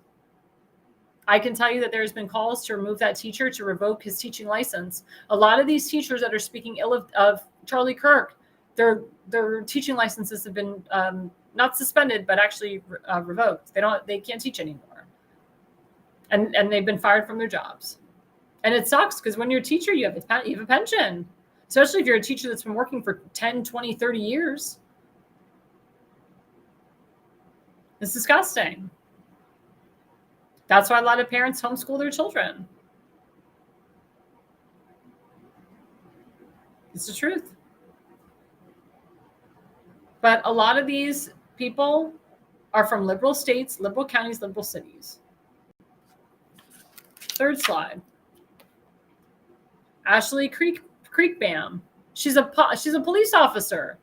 I can tell you that there's been calls to remove that teacher, to revoke his teaching license. A lot of these teachers that are speaking ill of Charlie Kirk, their teaching licenses have been not suspended, but actually revoked. They can't teach anymore. And they've been fired from their jobs. And it sucks because when you're a teacher, you have a pension, especially if you're a teacher that's been working for 10, 20, 30 years. It's disgusting. That's why a lot of parents homeschool their children. It's the truth. But a lot of these people are from liberal states, liberal counties, liberal cities. Third slide. Ashley Creekbam. She's a police officer.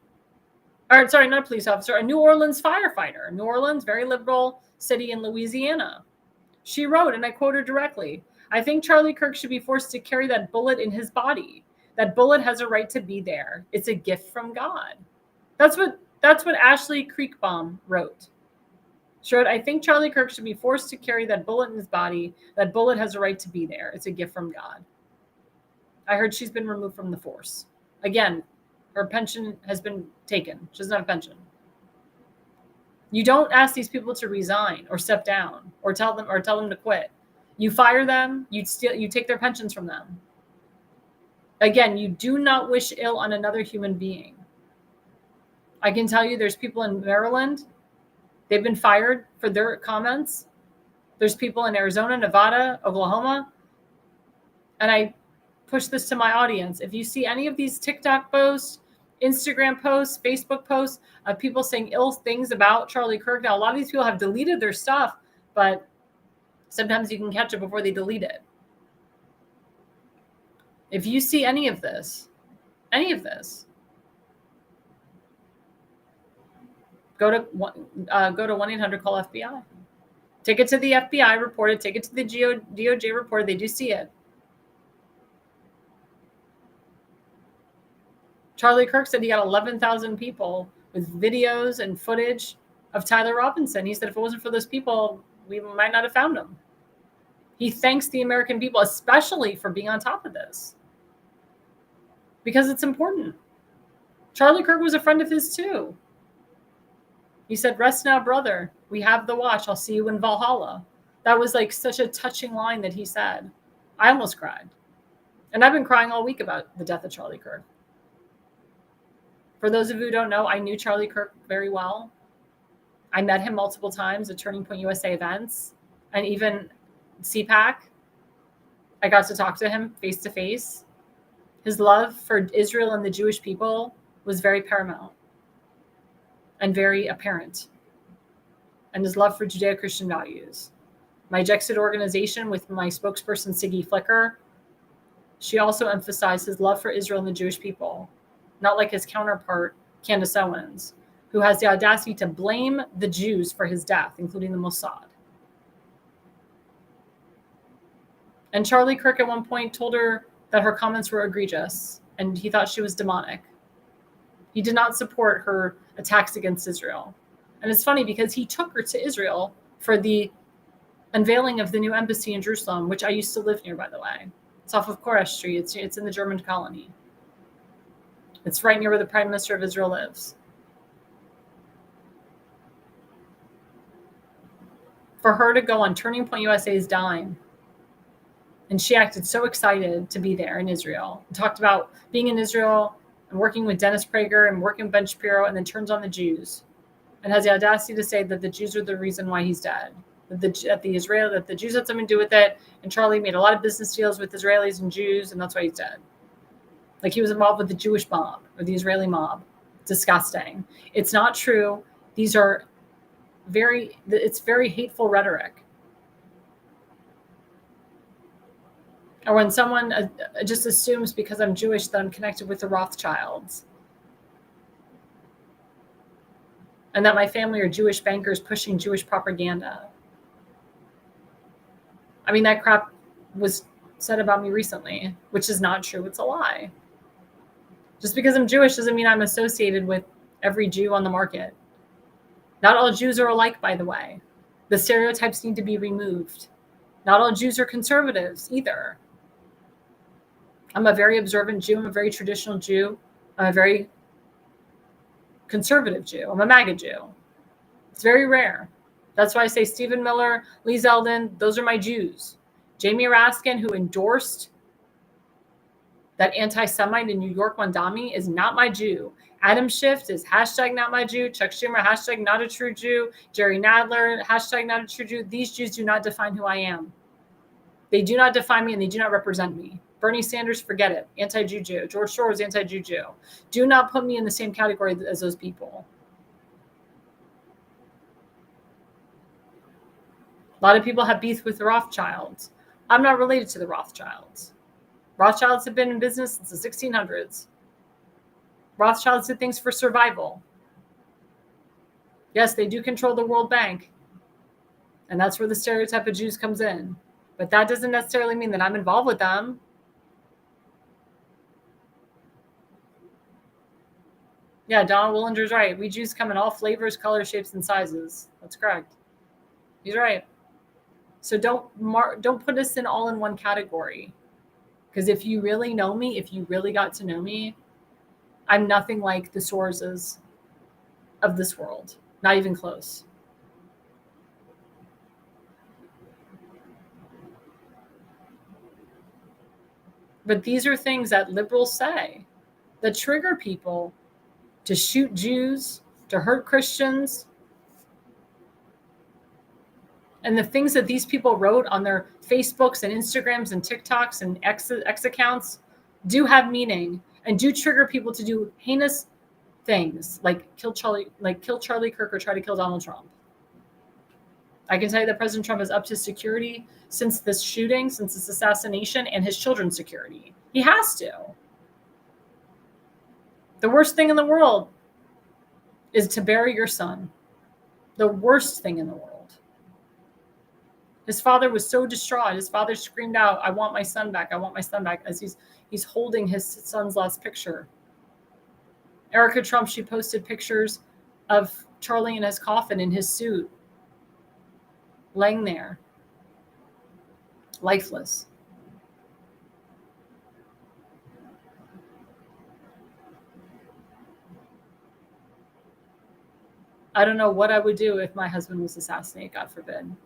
Or sorry, not a police officer, a New Orleans firefighter. New Orleans, very liberal city in Louisiana. She wrote, and I quote her directly, "I think Charlie Kirk should be forced to carry that bullet in his body. That bullet has a right to be there. It's a gift from God." That's what Ashley Creekbaum wrote. She wrote, "I think Charlie Kirk should be forced to carry that bullet in his body. That bullet has a right to be there. It's a gift from God." I heard she's been removed from the force. Again, her pension has been taken. She doesn't have a pension. You don't ask these people to resign or step down or tell them to quit. You fire them, you take their pensions from them. Again, you do not wish ill on another human being. I can tell you there's people in Maryland, they've been fired for their comments. There's people in Arizona, Nevada, Oklahoma. And I push this to my audience. If you see any of these TikTok posts, Instagram posts, Facebook posts of people saying ill things about Charlie Kirk. Now, a lot of these people have deleted their stuff, but sometimes you can catch it before they delete it. If you see any of this, go to 1-800-CALL-FBI. Take it to the FBI, report it. Take it to the DOJ, report it. They do see it. Charlie Kirk said he got 11,000 people with videos and footage of Tyler Robinson. He said if it wasn't for those people, we might not have found him. He thanks the American people, especially for being on top of this, because it's important. Charlie Kirk was a friend of his too. He said, "Rest now, brother. We have the watch. I'll see you in Valhalla." That was like such a touching line that he said. I almost cried. And I've been crying all week about the death of Charlie Kirk. For those of you who don't know, I knew Charlie Kirk very well. I met him multiple times at Turning Point USA events and even CPAC. I got to talk to him face to face. His love for Israel and the Jewish people was very paramount and very apparent. And his love for Judeo-Christian values. My Jexit organization with my spokesperson, Siggy Flicker, she also emphasized his love for Israel and the Jewish people. Not like his counterpart, Candace Owens, who has the audacity to blame the Jews for his death, including the Mossad. And Charlie Kirk at one point told her that her comments were egregious, and he thought she was demonic. He did not support her attacks against Israel. And it's funny because he took her to Israel for the unveiling of the new embassy in Jerusalem, which I used to live near, by the way. It's off of Koresh Street. It's in the German colony. It's right near where the Prime Minister of Israel lives. For her to go on Turning Point USA's dime, and she acted so excited to be there in Israel, and talked about being in Israel and working with Dennis Prager and working with Ben Shapiro, and then turns on the Jews and has the audacity to say that the Jews are the reason why he's dead. That the Jews had something to do with it, and Charlie made a lot of business deals with Israelis and Jews, and that's why he's dead. Like he was involved with the Jewish mob or the Israeli mob. Disgusting. It's not true. These are it's very hateful rhetoric. Or when someone just assumes because I'm Jewish that I'm connected with the Rothschilds, and that my family are Jewish bankers pushing Jewish propaganda. I mean, that crap was said about me recently, which is not true. It's a lie. Just because I'm Jewish doesn't mean I'm associated with every Jew on the market. Not all Jews are alike, by the way. The stereotypes need to be removed. Not all Jews are conservatives either. I'm a very observant Jew. I'm a very traditional Jew. I'm a very conservative Jew. I'm a MAGA Jew. It's very rare. That's why I say Stephen Miller, Lee Zeldin, those are my Jews. Jamie Raskin, who endorsed that anti-Semite in New York, Wandami, is not my Jew. Adam Schiff is hashtag not my Jew. Chuck Schumer, hashtag not a true Jew. Jerry Nadler, hashtag not a true Jew. These Jews do not define who I am. They do not define me and they do not represent me. Bernie Sanders, forget it. Anti-Jew Jew. George Soros, anti-Jew Jew. Do not put me in the same category as those people. A lot of people have beef with the Rothschilds. I'm not related to the Rothschilds. Rothschilds have been in business since the 1600s. Rothschilds did things for survival. Yes, they do control the World Bank. And that's where the stereotype of Jews comes in. But that doesn't necessarily mean that I'm involved with them. Yeah, Donald Willinger's right. We Jews come in all flavors, colors, shapes, and sizes. That's correct. He's right. So don't put us in all in one category. Because if you really know me, if you really got to know me, I'm nothing like the Soroses of this world. Not even close. But these are things that liberals say that trigger people to shoot Jews, to hurt Christians. And the things that these people wrote on their Facebooks and Instagrams and TikToks and X accounts do have meaning and do trigger people to do heinous things like kill Charlie Kirk or try to kill Donald Trump. I can tell you that President Trump has upped his security since this shooting, since this assassination, and his children's security. He has to. The worst thing in the world is to bury your son. The worst thing in the world. His father was so distraught. His father screamed out, "I want my son back. I want my son back," as he's holding his son's last picture. Erica Trump, she posted pictures of Charlie in his coffin in his suit, laying there, lifeless. I don't know what I would do if my husband was assassinated, God forbid.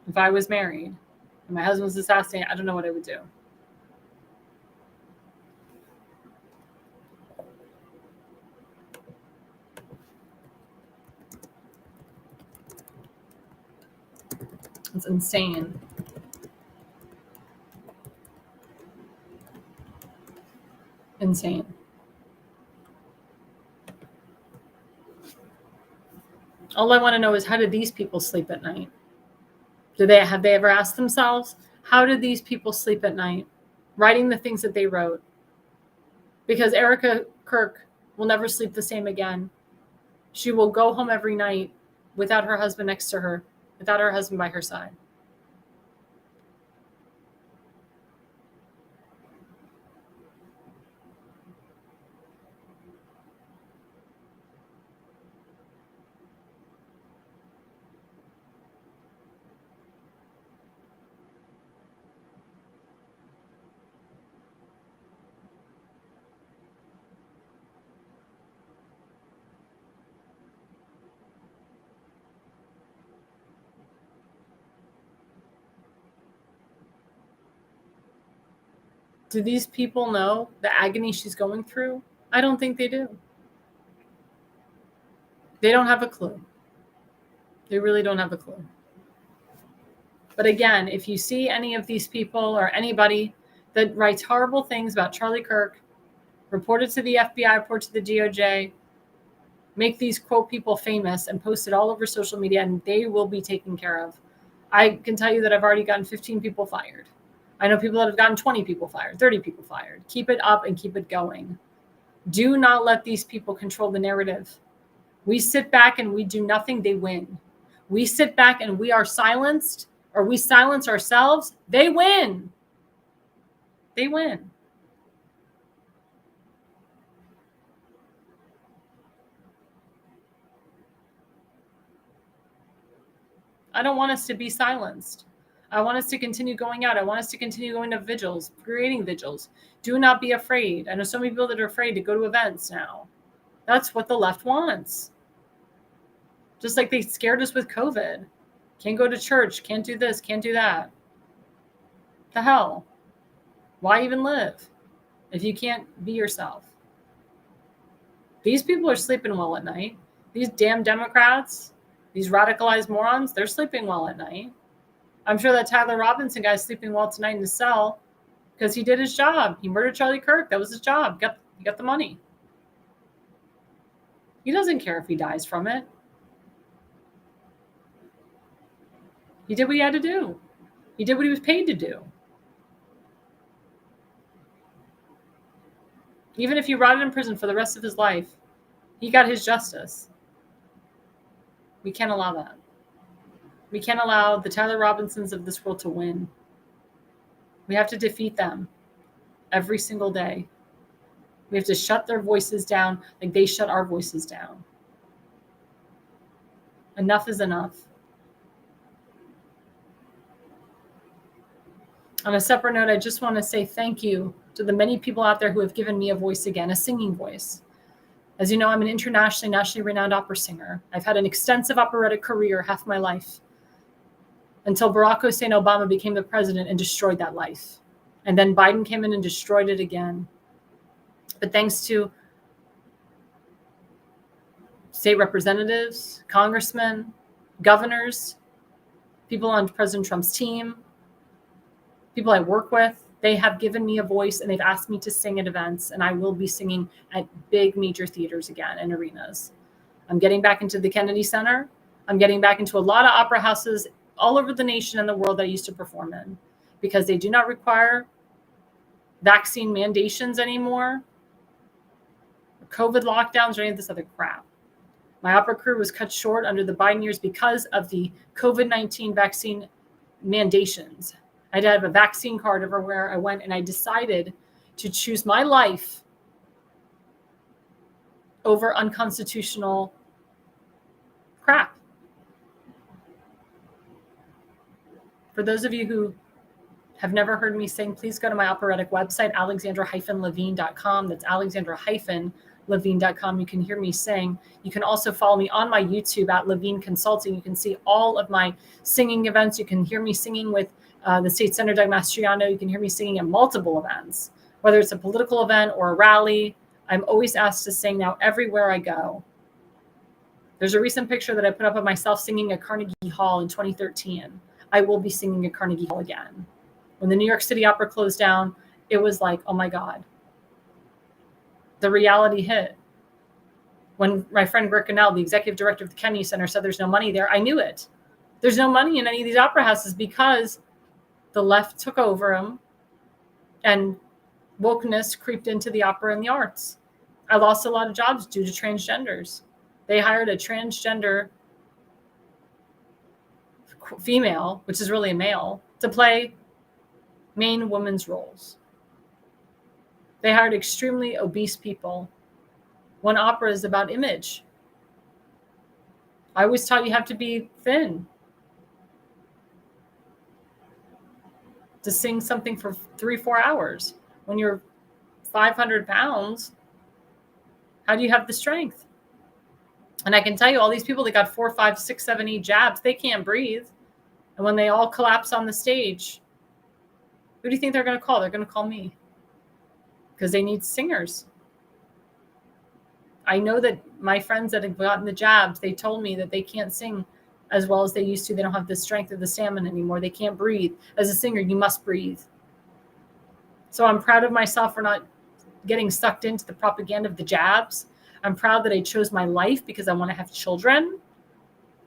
If I was married and my husband was assassinated, I don't know what I would do. It's insane. Insane. All I want to know is, how did these people sleep at night? Have they ever asked themselves, how did these people sleep at night, writing the things that they wrote? Because Erica Kirk will never sleep the same again. She will go home every night without her husband next to her, without her husband by her side. Do these people know the agony she's going through? I don't think they do. They don't have a clue. They really don't have a clue. But again, if you see any of these people or anybody that writes horrible things about Charlie Kirk, report it to the FBI, report to the DOJ, make these quote people famous and post it all over social media, and they will be taken care of. I can tell you that I've already gotten 15 people fired. I know people that have gotten 20 people fired, 30 people fired. Keep it up and keep it going. Do not let these people control the narrative. We sit back and we do nothing, they win. We sit back and we are silenced, or we silence ourselves, they win. They win. I don't want us to be silenced. I want us to continue going out. I want us to continue going to vigils, creating vigils. Do not be afraid. I know so many people that are afraid to go to events now. That's what the left wants. Just like they scared us with COVID. Can't go to church, can't do this, can't do that. The hell? Why even live if you can't be yourself? These people are sleeping well at night. These damn Democrats, these radicalized morons, they're sleeping well at night. I'm sure that Tyler Robinson guy's sleeping well tonight in his cell because he did his job. He murdered Charlie Kirk. That was his job. He got the money. He doesn't care if he dies from it. He did what he had to do. He did what he was paid to do. Even if he rotted in prison for the rest of his life, he got his justice. We can't allow that. We can't allow the Tyler Robinsons of this world to win. We have to defeat them every single day. We have to shut their voices down like they shut our voices down. Enough is enough. On a separate note, I just want to say thank you to the many people out there who have given me a voice again, a singing voice. As you know, I'm an nationally renowned opera singer. I've had an extensive operatic career half my life until Barack Hussein Obama became the president and destroyed that life. And then Biden came in and destroyed it again. But thanks to state representatives, congressmen, governors, people on President Trump's team, people I work with, they have given me a voice and they've asked me to sing at events, and I will be singing at big major theaters again and arenas. I'm getting back into the Kennedy Center. I'm getting back into a lot of opera houses all over the nation and the world that I used to perform in, because they do not require vaccine mandations anymore, or COVID lockdowns, or any of this other crap. My opera career was cut short under the Biden years because of the COVID-19 vaccine mandations. I had to have a vaccine card everywhere I went, and I decided to choose my life over unconstitutional crap. For those of you who have never heard me sing, please go to my operatic website, alexandra-levine.com. That's alexandra-levine.com. You can hear me sing. You can also follow me on my YouTube at Levine Consulting. You can see all of my singing events. You can hear me singing with the State Senator Doug Mastriano. You can hear me singing at multiple events, whether it's a political event or a rally. I'm always asked to sing now everywhere I go. There's a recent picture that I put up of myself singing at Carnegie Hall in 2013. I will be singing at Carnegie Hall again. When the New York City Opera closed down, it was like, oh my God. The reality hit. When my friend Greg Cannell, the executive director of the Kennedy Center, said there's no money there, I knew it. There's no money in any of these opera houses because the left took over them and wokeness creeped into the opera and the arts. I lost a lot of jobs due to transgenders. They hired a transgender female, which is really a male, to play main women's roles. They hired extremely obese people when opera is about image. I always taught you have to be thin to sing something for 3-4 hours. When you're 500 pounds, how do you have the strength? And I can tell you, all these people that got 4, 5, 6, 7, 8 jabs, they can't breathe. And when they all collapse on the stage, who do you think they're going to call? They're going to call me. because they need singers. I know that my friends that have gotten the jabs, they told me that they can't sing as well as they used to. They don't have the strength or the stamina anymore. They can't breathe. As a singer, you must breathe. So I'm proud of myself for not getting sucked into the propaganda of the jabs. I'm proud that I chose my life because I want to have children.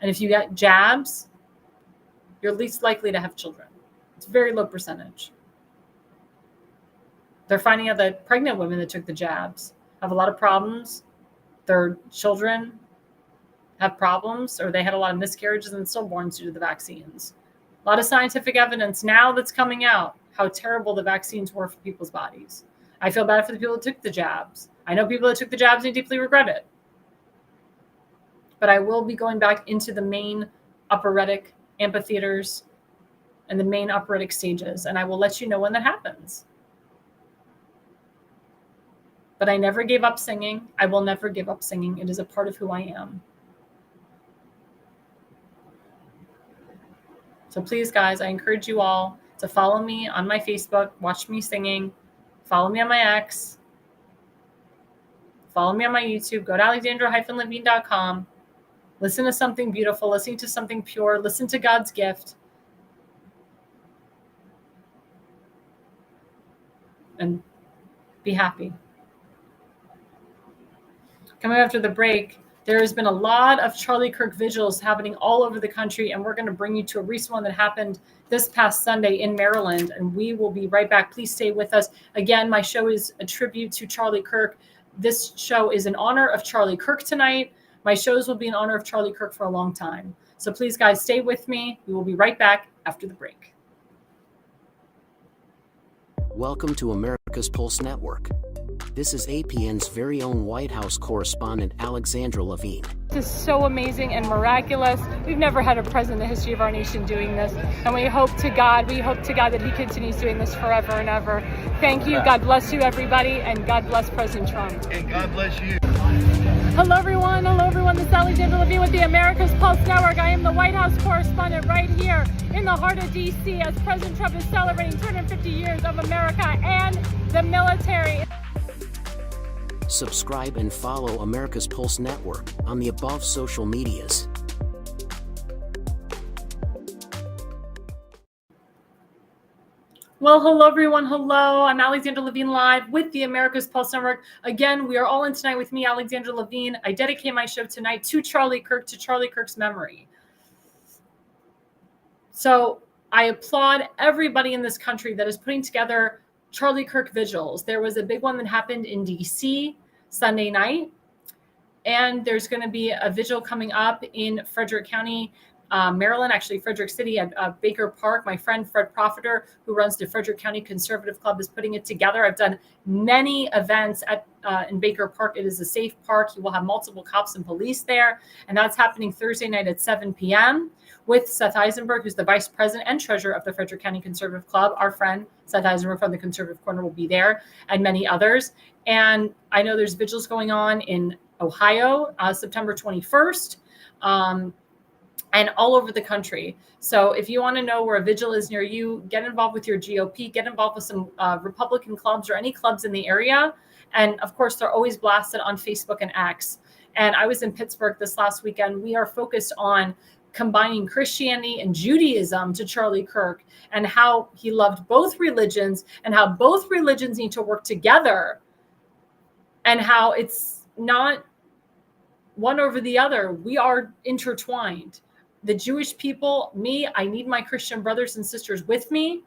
And if you get jabs, you're least likely to have children. It's a very low percentage. They're finding out that pregnant women that took the jabs have a lot of problems. Their children have problems, or they had a lot of miscarriages and stillborns due to the vaccines. A lot of scientific evidence now that's coming out how terrible the vaccines were for people's bodies. I feel bad for the people that took the jabs. I know people that took the jabs and deeply regret it. But I will be going back into the main operatic amphitheaters and the main operatic stages, and I will let you know when that happens. But I never gave up singing. I will never give up singing. It is a part of who I am. So please, guys, I encourage you all to follow me on my Facebook, watch me singing, follow me on my X, follow me on my YouTube, go to alexandra-levine.com, listen to something beautiful, listen to something pure, listen to God's gift, and be happy. Coming after the break, there has been a lot of Charlie Kirk vigils happening all over the country, and we're going to bring you to a recent one that happened this past Sunday in Maryland, and we will be right back. Please stay with us. Again, my show is a tribute to Charlie Kirk. This show is in honor of Charlie Kirk tonight. My shows will be in honor of Charlie Kirk for a long time. So please, guys, stay with me. We will be right back after the break. Welcome to America's Pulse Network. This is APN's very own White House correspondent, Alexandra Levine. This is so amazing and miraculous. We've never had a president in the history of our nation doing this. And we hope to God that he continues doing this forever and ever. Thank you. God bless you, everybody. And God bless President Trump. And God bless you. Hello, everyone. This is Alexandra Levine with the America's Pulse Network. I am the White House correspondent right here in the heart of D.C. as President Trump is celebrating 250 years of America and the military. Subscribe and follow America's Pulse Network on the above social medias. Well, hello, everyone. Hello. I'm Alexandra Levine live with the America's Pulse Network. Again, we are all in tonight with me, Alexandra Levine. I dedicate my show tonight to Charlie Kirk, to Charlie Kirk's memory. So I applaud everybody in this country that is putting together Charlie Kirk vigils. There was a big one that happened in DC Sunday night, and there's going to be a vigil coming up in Frederick County, Maryland, actually Frederick City at Baker Park. My friend Fred Profiter, who runs the Frederick County Conservative Club, is putting it together. I've done many events in Baker Park. It is a safe park. You will have multiple cops and police there, and that's happening Thursday night at 7 p.m. with Seth Eisenberg, who's the vice president and treasurer of the Frederick County Conservative Club. Our friend Seth Eisenberg from the Conservative Corner will be there, and many others. And I know there's vigils going on in Ohio, September 21st, and all over the country. So if you want to know where a vigil is near you, get involved with your GOP, get involved with some Republican clubs or any clubs in the area. And of course, they're always blasted on Facebook and X. And I was in Pittsburgh this last weekend. We are focused on combining Christianity and Judaism to Charlie Kirk and how he loved both religions and how both religions need to work together and how it's not one over the other. We are intertwined. The Jewish people, I need my Christian brothers and sisters with me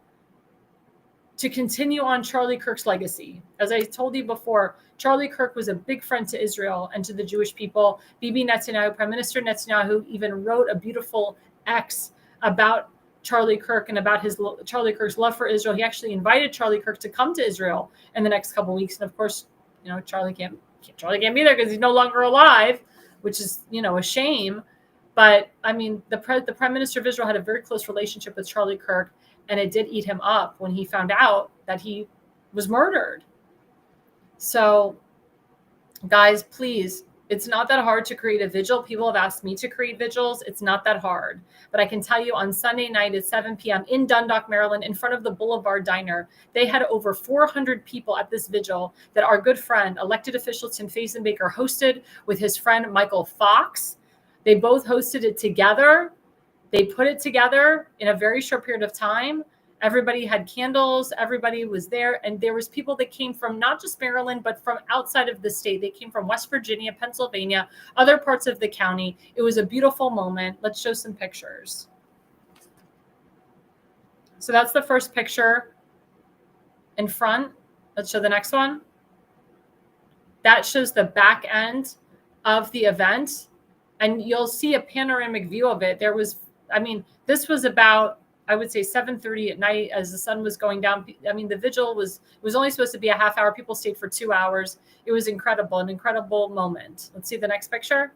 to continue on Charlie Kirk's legacy. As I told you before, Charlie Kirk was a big friend to Israel and to the Jewish people. Bibi Netanyahu, Prime Minister Netanyahu, even wrote a beautiful X about Charlie Kirk and about Charlie Kirk's love for Israel. He actually invited Charlie Kirk to come to Israel in the next couple of weeks. And of course, Charlie can't be there because he's no longer alive, which is, a shame. But I mean, the Prime Minister of Israel had a very close relationship with Charlie Kirk, and it did eat him up when he found out that he was murdered. So, guys, please, It's not that hard to create a vigil. People have asked me to create vigils. It's not that hard. But I can tell you on Sunday night at 7 p.m. in Dundalk, Maryland, in front of the Boulevard Diner, they had over 400 people at this vigil that our good friend, elected official Tim Fazenbaker, hosted with his friend Michael Fox. They both hosted it together. They put it together in a very short period of time. Everybody had candles. Everybody was there. And there was people that came from not just Maryland, but from outside of the state. They came from West Virginia, Pennsylvania, other parts of the county. It was a beautiful moment. Let's show some pictures. So that's the first picture in front. Let's show the next one. That shows the back end of the event. And you'll see a panoramic view of it. This was about, I would say 7:30 at night as the sun was going down. The vigil was only supposed to be a half hour. People stayed for 2 hours. It was incredible, an incredible moment. Let's see the next picture.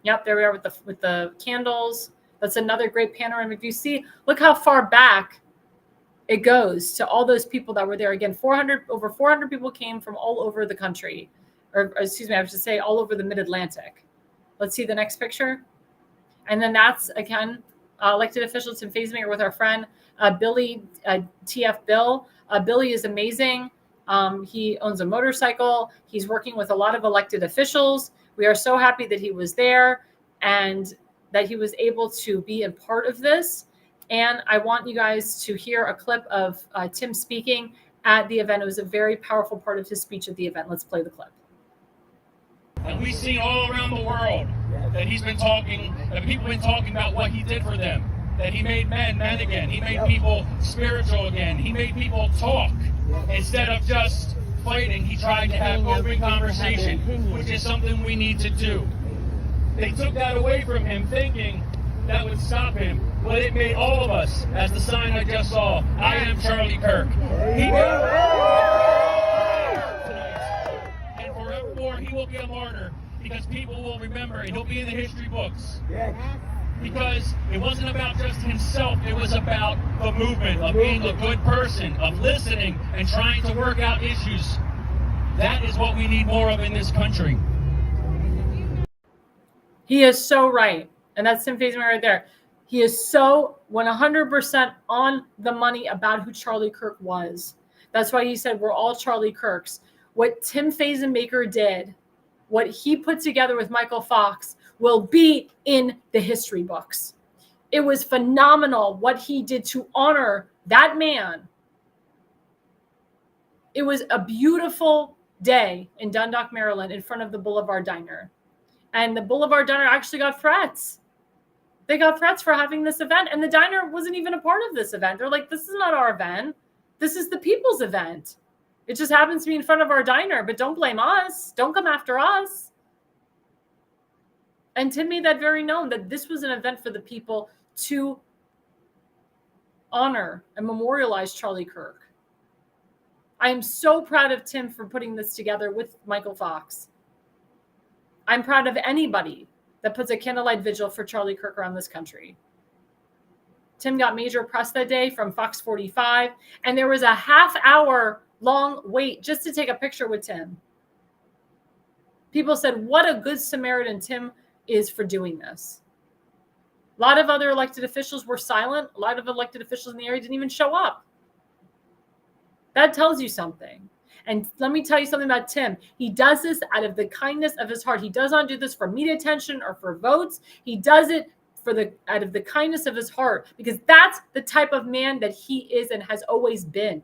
Yep, there we are with the candles. That's another great panoramic view. See, look how far back it goes to all those people that were there. Again, over 400 people came from all over the country, or excuse me, I should say all over the Mid-Atlantic. Let's see the next picture. And then that's, again, elected official Tim Fazenbaker with our friend Billy, TF Bill. Billy is amazing. He owns a motorcycle. He's working with a lot of elected officials. We are so happy that he was there and that he was able to be a part of this. And I want you guys to hear a clip of Tim speaking at the event. It was a very powerful part of his speech at the event. Let's play the clip. And we see all around the world that he's been talking, that people have been talking about what he did for them, that he made men again. He made people spiritual again. He made people talk. Instead of just fighting, he tried to have open conversation, which is something we need to do. They took that away from him thinking that would stop him, but it made all of us, as the sign I just saw, I am Charlie Kirk. He will be a martyr because people will remember it. He'll be in the history books. Because it wasn't about just himself. It was about the movement of being a good person, of listening and trying to work out issues. That is what we need more of in this country. He is so right. And that's Tim Fazenbaker right there. He is so 100% on the money about who Charlie Kirk was. That's why he said we're all Charlie Kirks. What Tim Fazenbaker did, what he put together with Michael Fox, will be in the history books. It was phenomenal what he did to honor that man. It was a beautiful day in Dundalk, Maryland, in front of the Boulevard Diner. And the Boulevard Diner actually got threats. They got threats for having this event. And the diner wasn't even a part of this event. They're like, this is not our event. This is the people's event. It just happens to be in front of our diner, but don't blame us. Don't come after us. And Tim made that very known that this was an event for the people to honor and memorialize Charlie Kirk. I am so proud of Tim for putting this together with Michael Fox. I'm proud of anybody that puts a candlelight vigil for Charlie Kirk around this country. Tim got major press that day from Fox 45, and there was a half-hour long wait just to take a picture with Tim. People said, what a good Samaritan Tim is for doing this. A lot of other elected officials were silent. A lot of elected officials in the area didn't even show up. That tells you something. And let me tell you something about Tim. He does this out of the kindness of his heart. He does not do this for media attention or for votes. He does it out of the kindness of his heart, because that's the type of man that he is and has always been.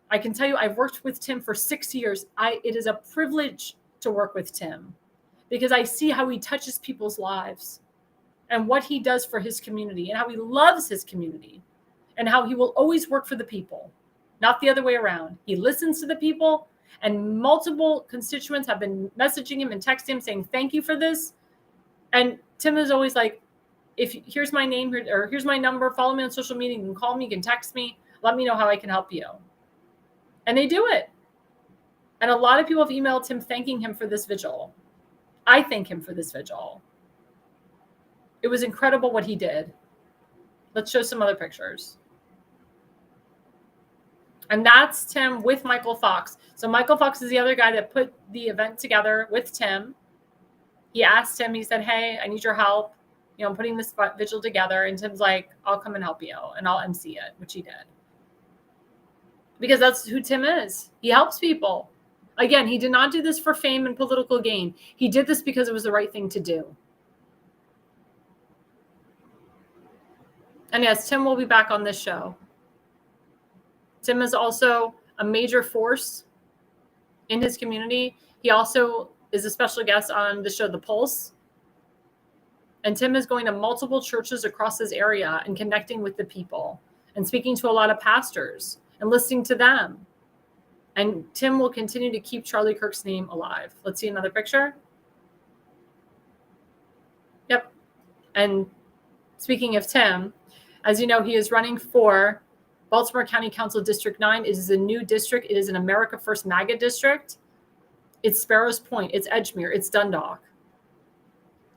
I can tell you, I've worked with Tim for 6 years. It is a privilege to work with Tim because I see how he touches people's lives and what he does for his community and how he loves his community and how he will always work for the people, not the other way around. He listens to the people, and multiple constituents have been messaging him and texting him saying, thank you for this. And Tim is always like, here's my name or here's my number, follow me on social media, you can call me, you can text me, let me know how I can help you. And they do it. And a lot of people have emailed him thanking him for this vigil. I thank him for this vigil. It was incredible what he did. Let's show some other pictures. And that's Tim with Michael Fox. So Michael Fox is the other guy that put the event together with Tim. He asked Tim, he said, hey, I need your help. I'm putting this vigil together. And Tim's like, I'll come and help you and I'll MC it, which he did. Because that's who Tim is. He helps people. Again, he did not do this for fame and political gain. He did this because it was the right thing to do. And yes, Tim will be back on this show. Tim is also a major force in his community. He also is a special guest on the show The Pulse. And Tim is going to multiple churches across this area and connecting with the people and speaking to a lot of pastors and listening to them. And Tim will continue to keep Charlie Kirk's name alive. Let's see another picture. Yep. And speaking of Tim, as you know, he is running for Baltimore County Council District 9. It is a new district. It is an America First MAGA district. It's Sparrows Point. It's Edgemere. It's Dundalk.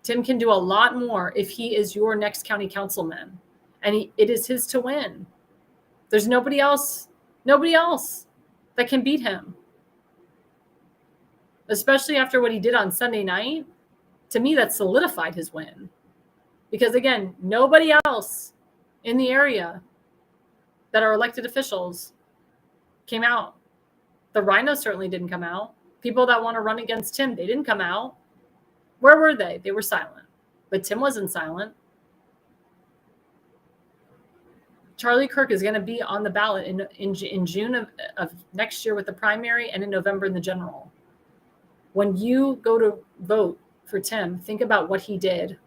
Tim can do a lot more if he is your next county councilman. And it is his to win. There's nobody else that can beat him. Especially after what he did on Sunday night. To me, that solidified his win. Because again, nobody else in the area that are elected officials came out. The rhinos certainly didn't come out. People that want to run against Tim, they didn't come out. Where were they? They were silent. But Tim wasn't silent. Charlie Kirk is going to be on the ballot in June of next year with the primary and in November in the general. When you go to vote for Tim, think about what he did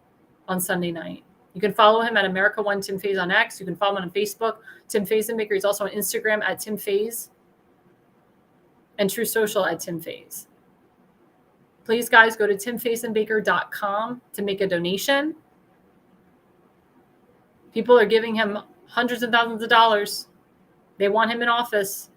on Sunday night. You can follow him at America One Tim Faze on X. You can follow him on Facebook, Tim Fazenbaker. He's also on Instagram at Tim Faze and True Social at Tim Faze. Please, guys, go to timfazenbaker.com to make a donation. People are giving him hundreds of thousands of dollars. They want him in office.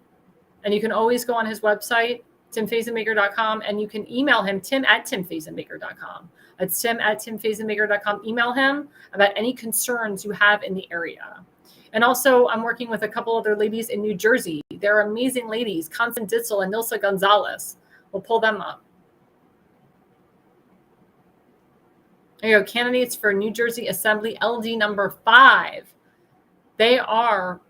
And you can always go on his website, timfazenbaker.com, and you can email him, tim@timfazenbaker.com. That's tim@timfazenbaker.com. Email him about any concerns you have in the area. And also, I'm working with a couple other ladies in New Jersey. They're amazing ladies, Constance Ditzel and Nilsa Gonzalez. We'll pull them up. There you go, candidates for New Jersey Assembly LD number 5. They are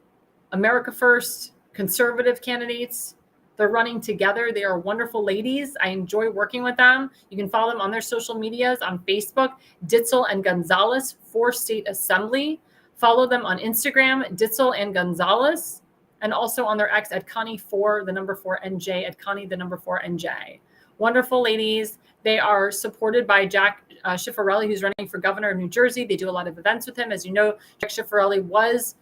America First conservative candidates. They're running together. They are wonderful ladies. I enjoy working with them. You can follow them on their social medias on Facebook, Ditzel and Gonzalez for State Assembly. Follow them on Instagram, Ditzel and Gonzalez, and also on their X at Connie4, the number 4 NJ, at Connie, the number 4 NJ. Wonderful ladies. They are supported by Jack Schiffarelli, who's running for governor of New Jersey. They do a lot of events with him. As you know, Jack Schiffarelli was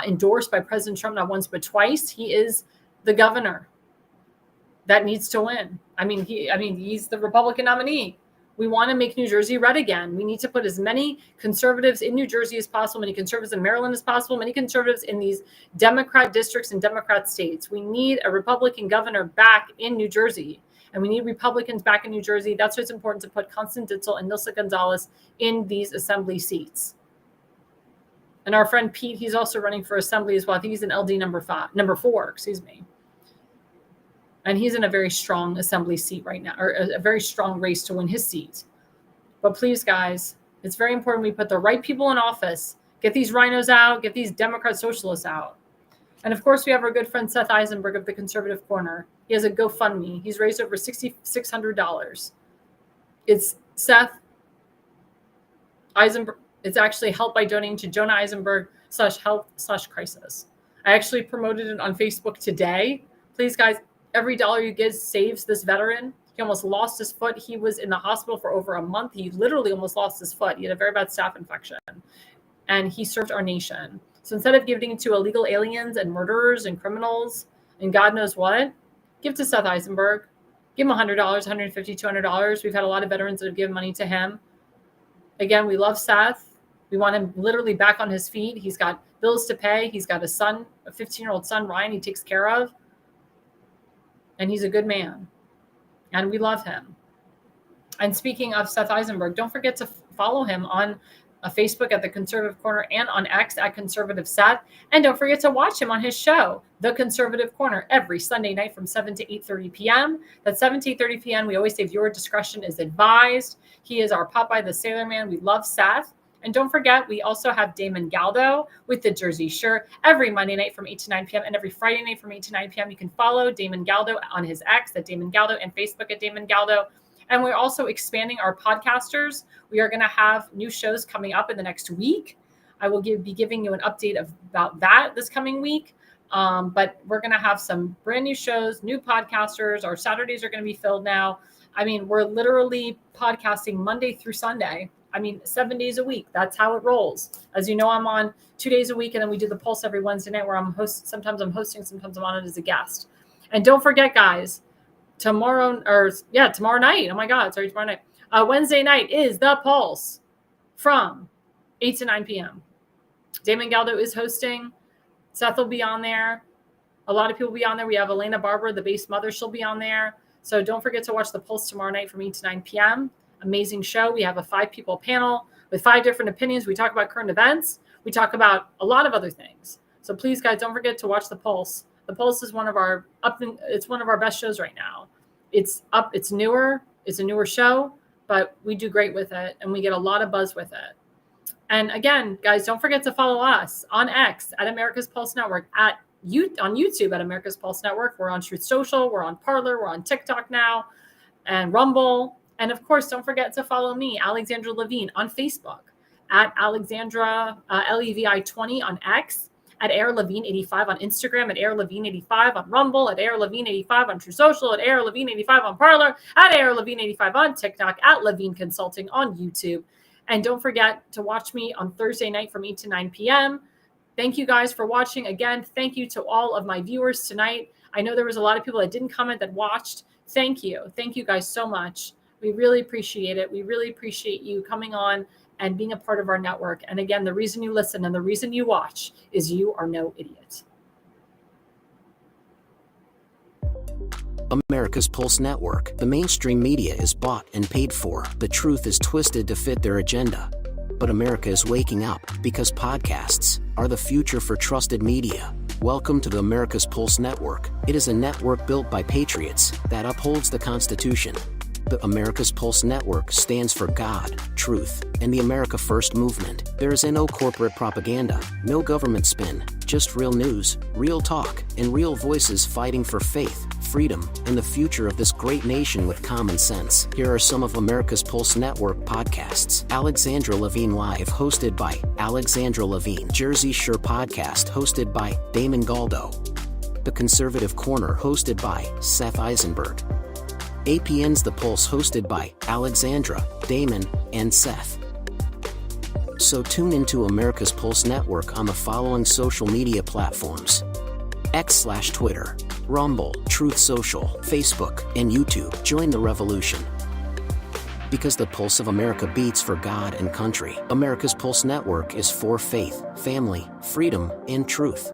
endorsed by President Trump not once but twice. He is the governor that needs to win. He's the Republican nominee. We want to make New Jersey red again. We need to put as many conservatives in New Jersey as possible, many conservatives in Maryland as possible, many conservatives in these Democrat districts and Democrat states. We need a Republican governor back in New Jersey. And we need Republicans back in New Jersey. That's why it's important to put Constance Ditzel and Nilsa Gonzalez in these assembly seats. And our friend Pete, he's also running for assembly as well. I think he's in LD number 4, excuse me. And he's in a very strong assembly seat right now, or a very strong race to win his seat. But please, guys, it's very important we put the right people in office, get these rhinos out, get these Democrat socialists out. And of course, we have our good friend Seth Eisenberg of the Conservative Corner. He has a GoFundMe. He's raised over $6,600. It's Seth Eisenberg. It's actually help by donating to Jonah Eisenberg /health/crisis. I actually promoted it on Facebook today. Please, guys, every dollar you give saves this veteran. He almost lost his foot. He was in the hospital for over a month. He literally almost lost his foot. He had a very bad staph infection. And he served our nation. So instead of giving it to illegal aliens and murderers and criminals and God knows what, give to Seth Eisenberg. Give him $100, $150, $200. We've had a lot of veterans that have given money to him. Again, we love Seth. We want him literally back on his feet. He's got bills to pay. He's got a son, a 15-year-old son, Ryan, he takes care of. And he's a good man. And we love him. And speaking of Seth Eisenberg, don't forget to follow him on Facebook at The Conservative Corner, and on X at Conservative Seth. And don't forget to watch him on his show, The Conservative Corner, every Sunday night from 7 to 8:30 p.m. That's 7 to 8:30 p.m. We always say viewer discretion is advised. He is our Popeye the Sailor Man. We love Seth. And don't forget, we also have Damon Galdo with the Jersey Shore every Monday night from 8 to 9 p.m. and every Friday night from 8 to 9 p.m. You can follow Damon Galdo on his X at Damon Galdo and Facebook at Damon Galdo. And we're also expanding our podcasters. We are going to have new shows coming up in the next week. I will be giving you an update about that this coming week. But we're going to have some brand new shows, new podcasters. Our Saturdays are going to be filled now. I mean, we're literally podcasting Monday through Sunday. 7 days a week. That's how it rolls. As you know, I'm on 2 days a week, and then we do the Pulse every Wednesday night where sometimes I'm hosting, sometimes I'm on it as a guest. And don't forget, guys, tomorrow night. Oh my God, sorry, tomorrow night. Wednesday night is the Pulse from 8 to 9 p.m. Damon Galdo is hosting. Seth will be on there. A lot of people will be on there. We have Elena Barber, the base mother. She'll be on there. So don't forget to watch the Pulse tomorrow night from 8 to 9 p.m. Amazing show. We have a 5-people panel with 5 different opinions. We talk about current events. We talk about a lot of other things. So please, guys, don't forget to watch the Pulse. The Pulse is one of our best shows right now. It's up. It's newer. It's a newer show, but we do great with it, and we get a lot of buzz with it. And again, guys, don't forget to follow us on X at America's Pulse Network, on YouTube at America's Pulse Network. We're on Truth Social. We're on Parler. We're on TikTok now, and Rumble. And of course, don't forget to follow me, Alexandra Levine, on Facebook at Alexandra Levi20 on X, at AirLevine85 on Instagram, at AirLevine85 on Rumble, at AirLevine85 on True Social, at AirLevine85 on Parler, at AirLevine85 on TikTok, at Levine Consulting on YouTube. And don't forget to watch me on Thursday night from 8 to 9 p.m. Thank you guys for watching. Again, thank you to all of my viewers tonight. I know there was a lot of people that didn't comment that watched. Thank you. Thank you guys so much. We really appreciate it. We really appreciate you coming on and being a part of our network. And again, the reason you listen and the reason you watch is you are no idiot. America's Pulse Network. The mainstream media is bought and paid for. The truth is twisted to fit their agenda. But America is waking up because podcasts are the future for trusted media. Welcome to the America's Pulse Network. It is a network built by patriots that upholds the Constitution. The America's Pulse Network stands for God, truth, and the America First movement. There is no corporate propaganda, no government spin, just real news, real talk, and real voices fighting for faith, freedom, and the future of this great nation with common sense. Here are some of America's Pulse Network podcasts. Alexandra Levine Live, hosted by Alexandra Levine. Jersey Shore Podcast, hosted by Damon Galdo. The Conservative Corner, hosted by Seth Eisenberg. APN's The Pulse, hosted by Alexandra, Damon, and Seth. So tune into America's Pulse Network on the following social media platforms: X/Twitter, Rumble, Truth Social, Facebook, and YouTube. Join the revolution. Because the pulse of America beats for God and country. America's Pulse Network is for faith, family, freedom, and truth.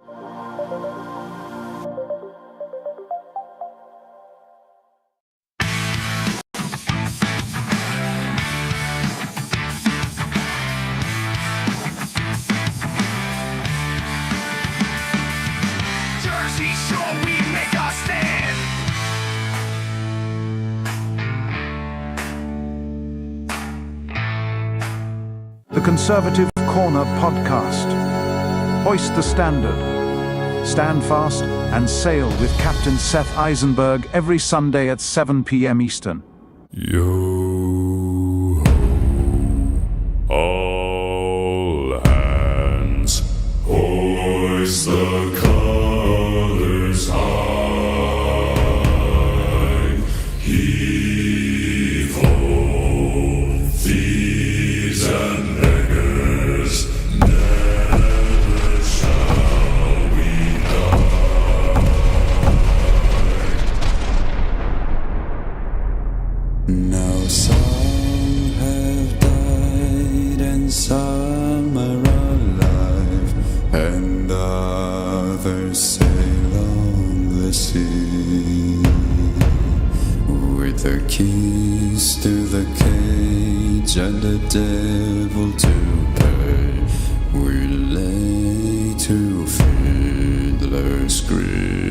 The Conservative Corner Podcast. Hoist the standard. Stand fast and sail with Captain Seth Eisenberg every Sunday at 7 p.m. Eastern. Yo ho, all hands, hoist the colors high, heave ho, thieves and beggars, never shall we die. Now some have died and some are alive, and others sail on the sea with the keys to the cage and the devil to pay. scream.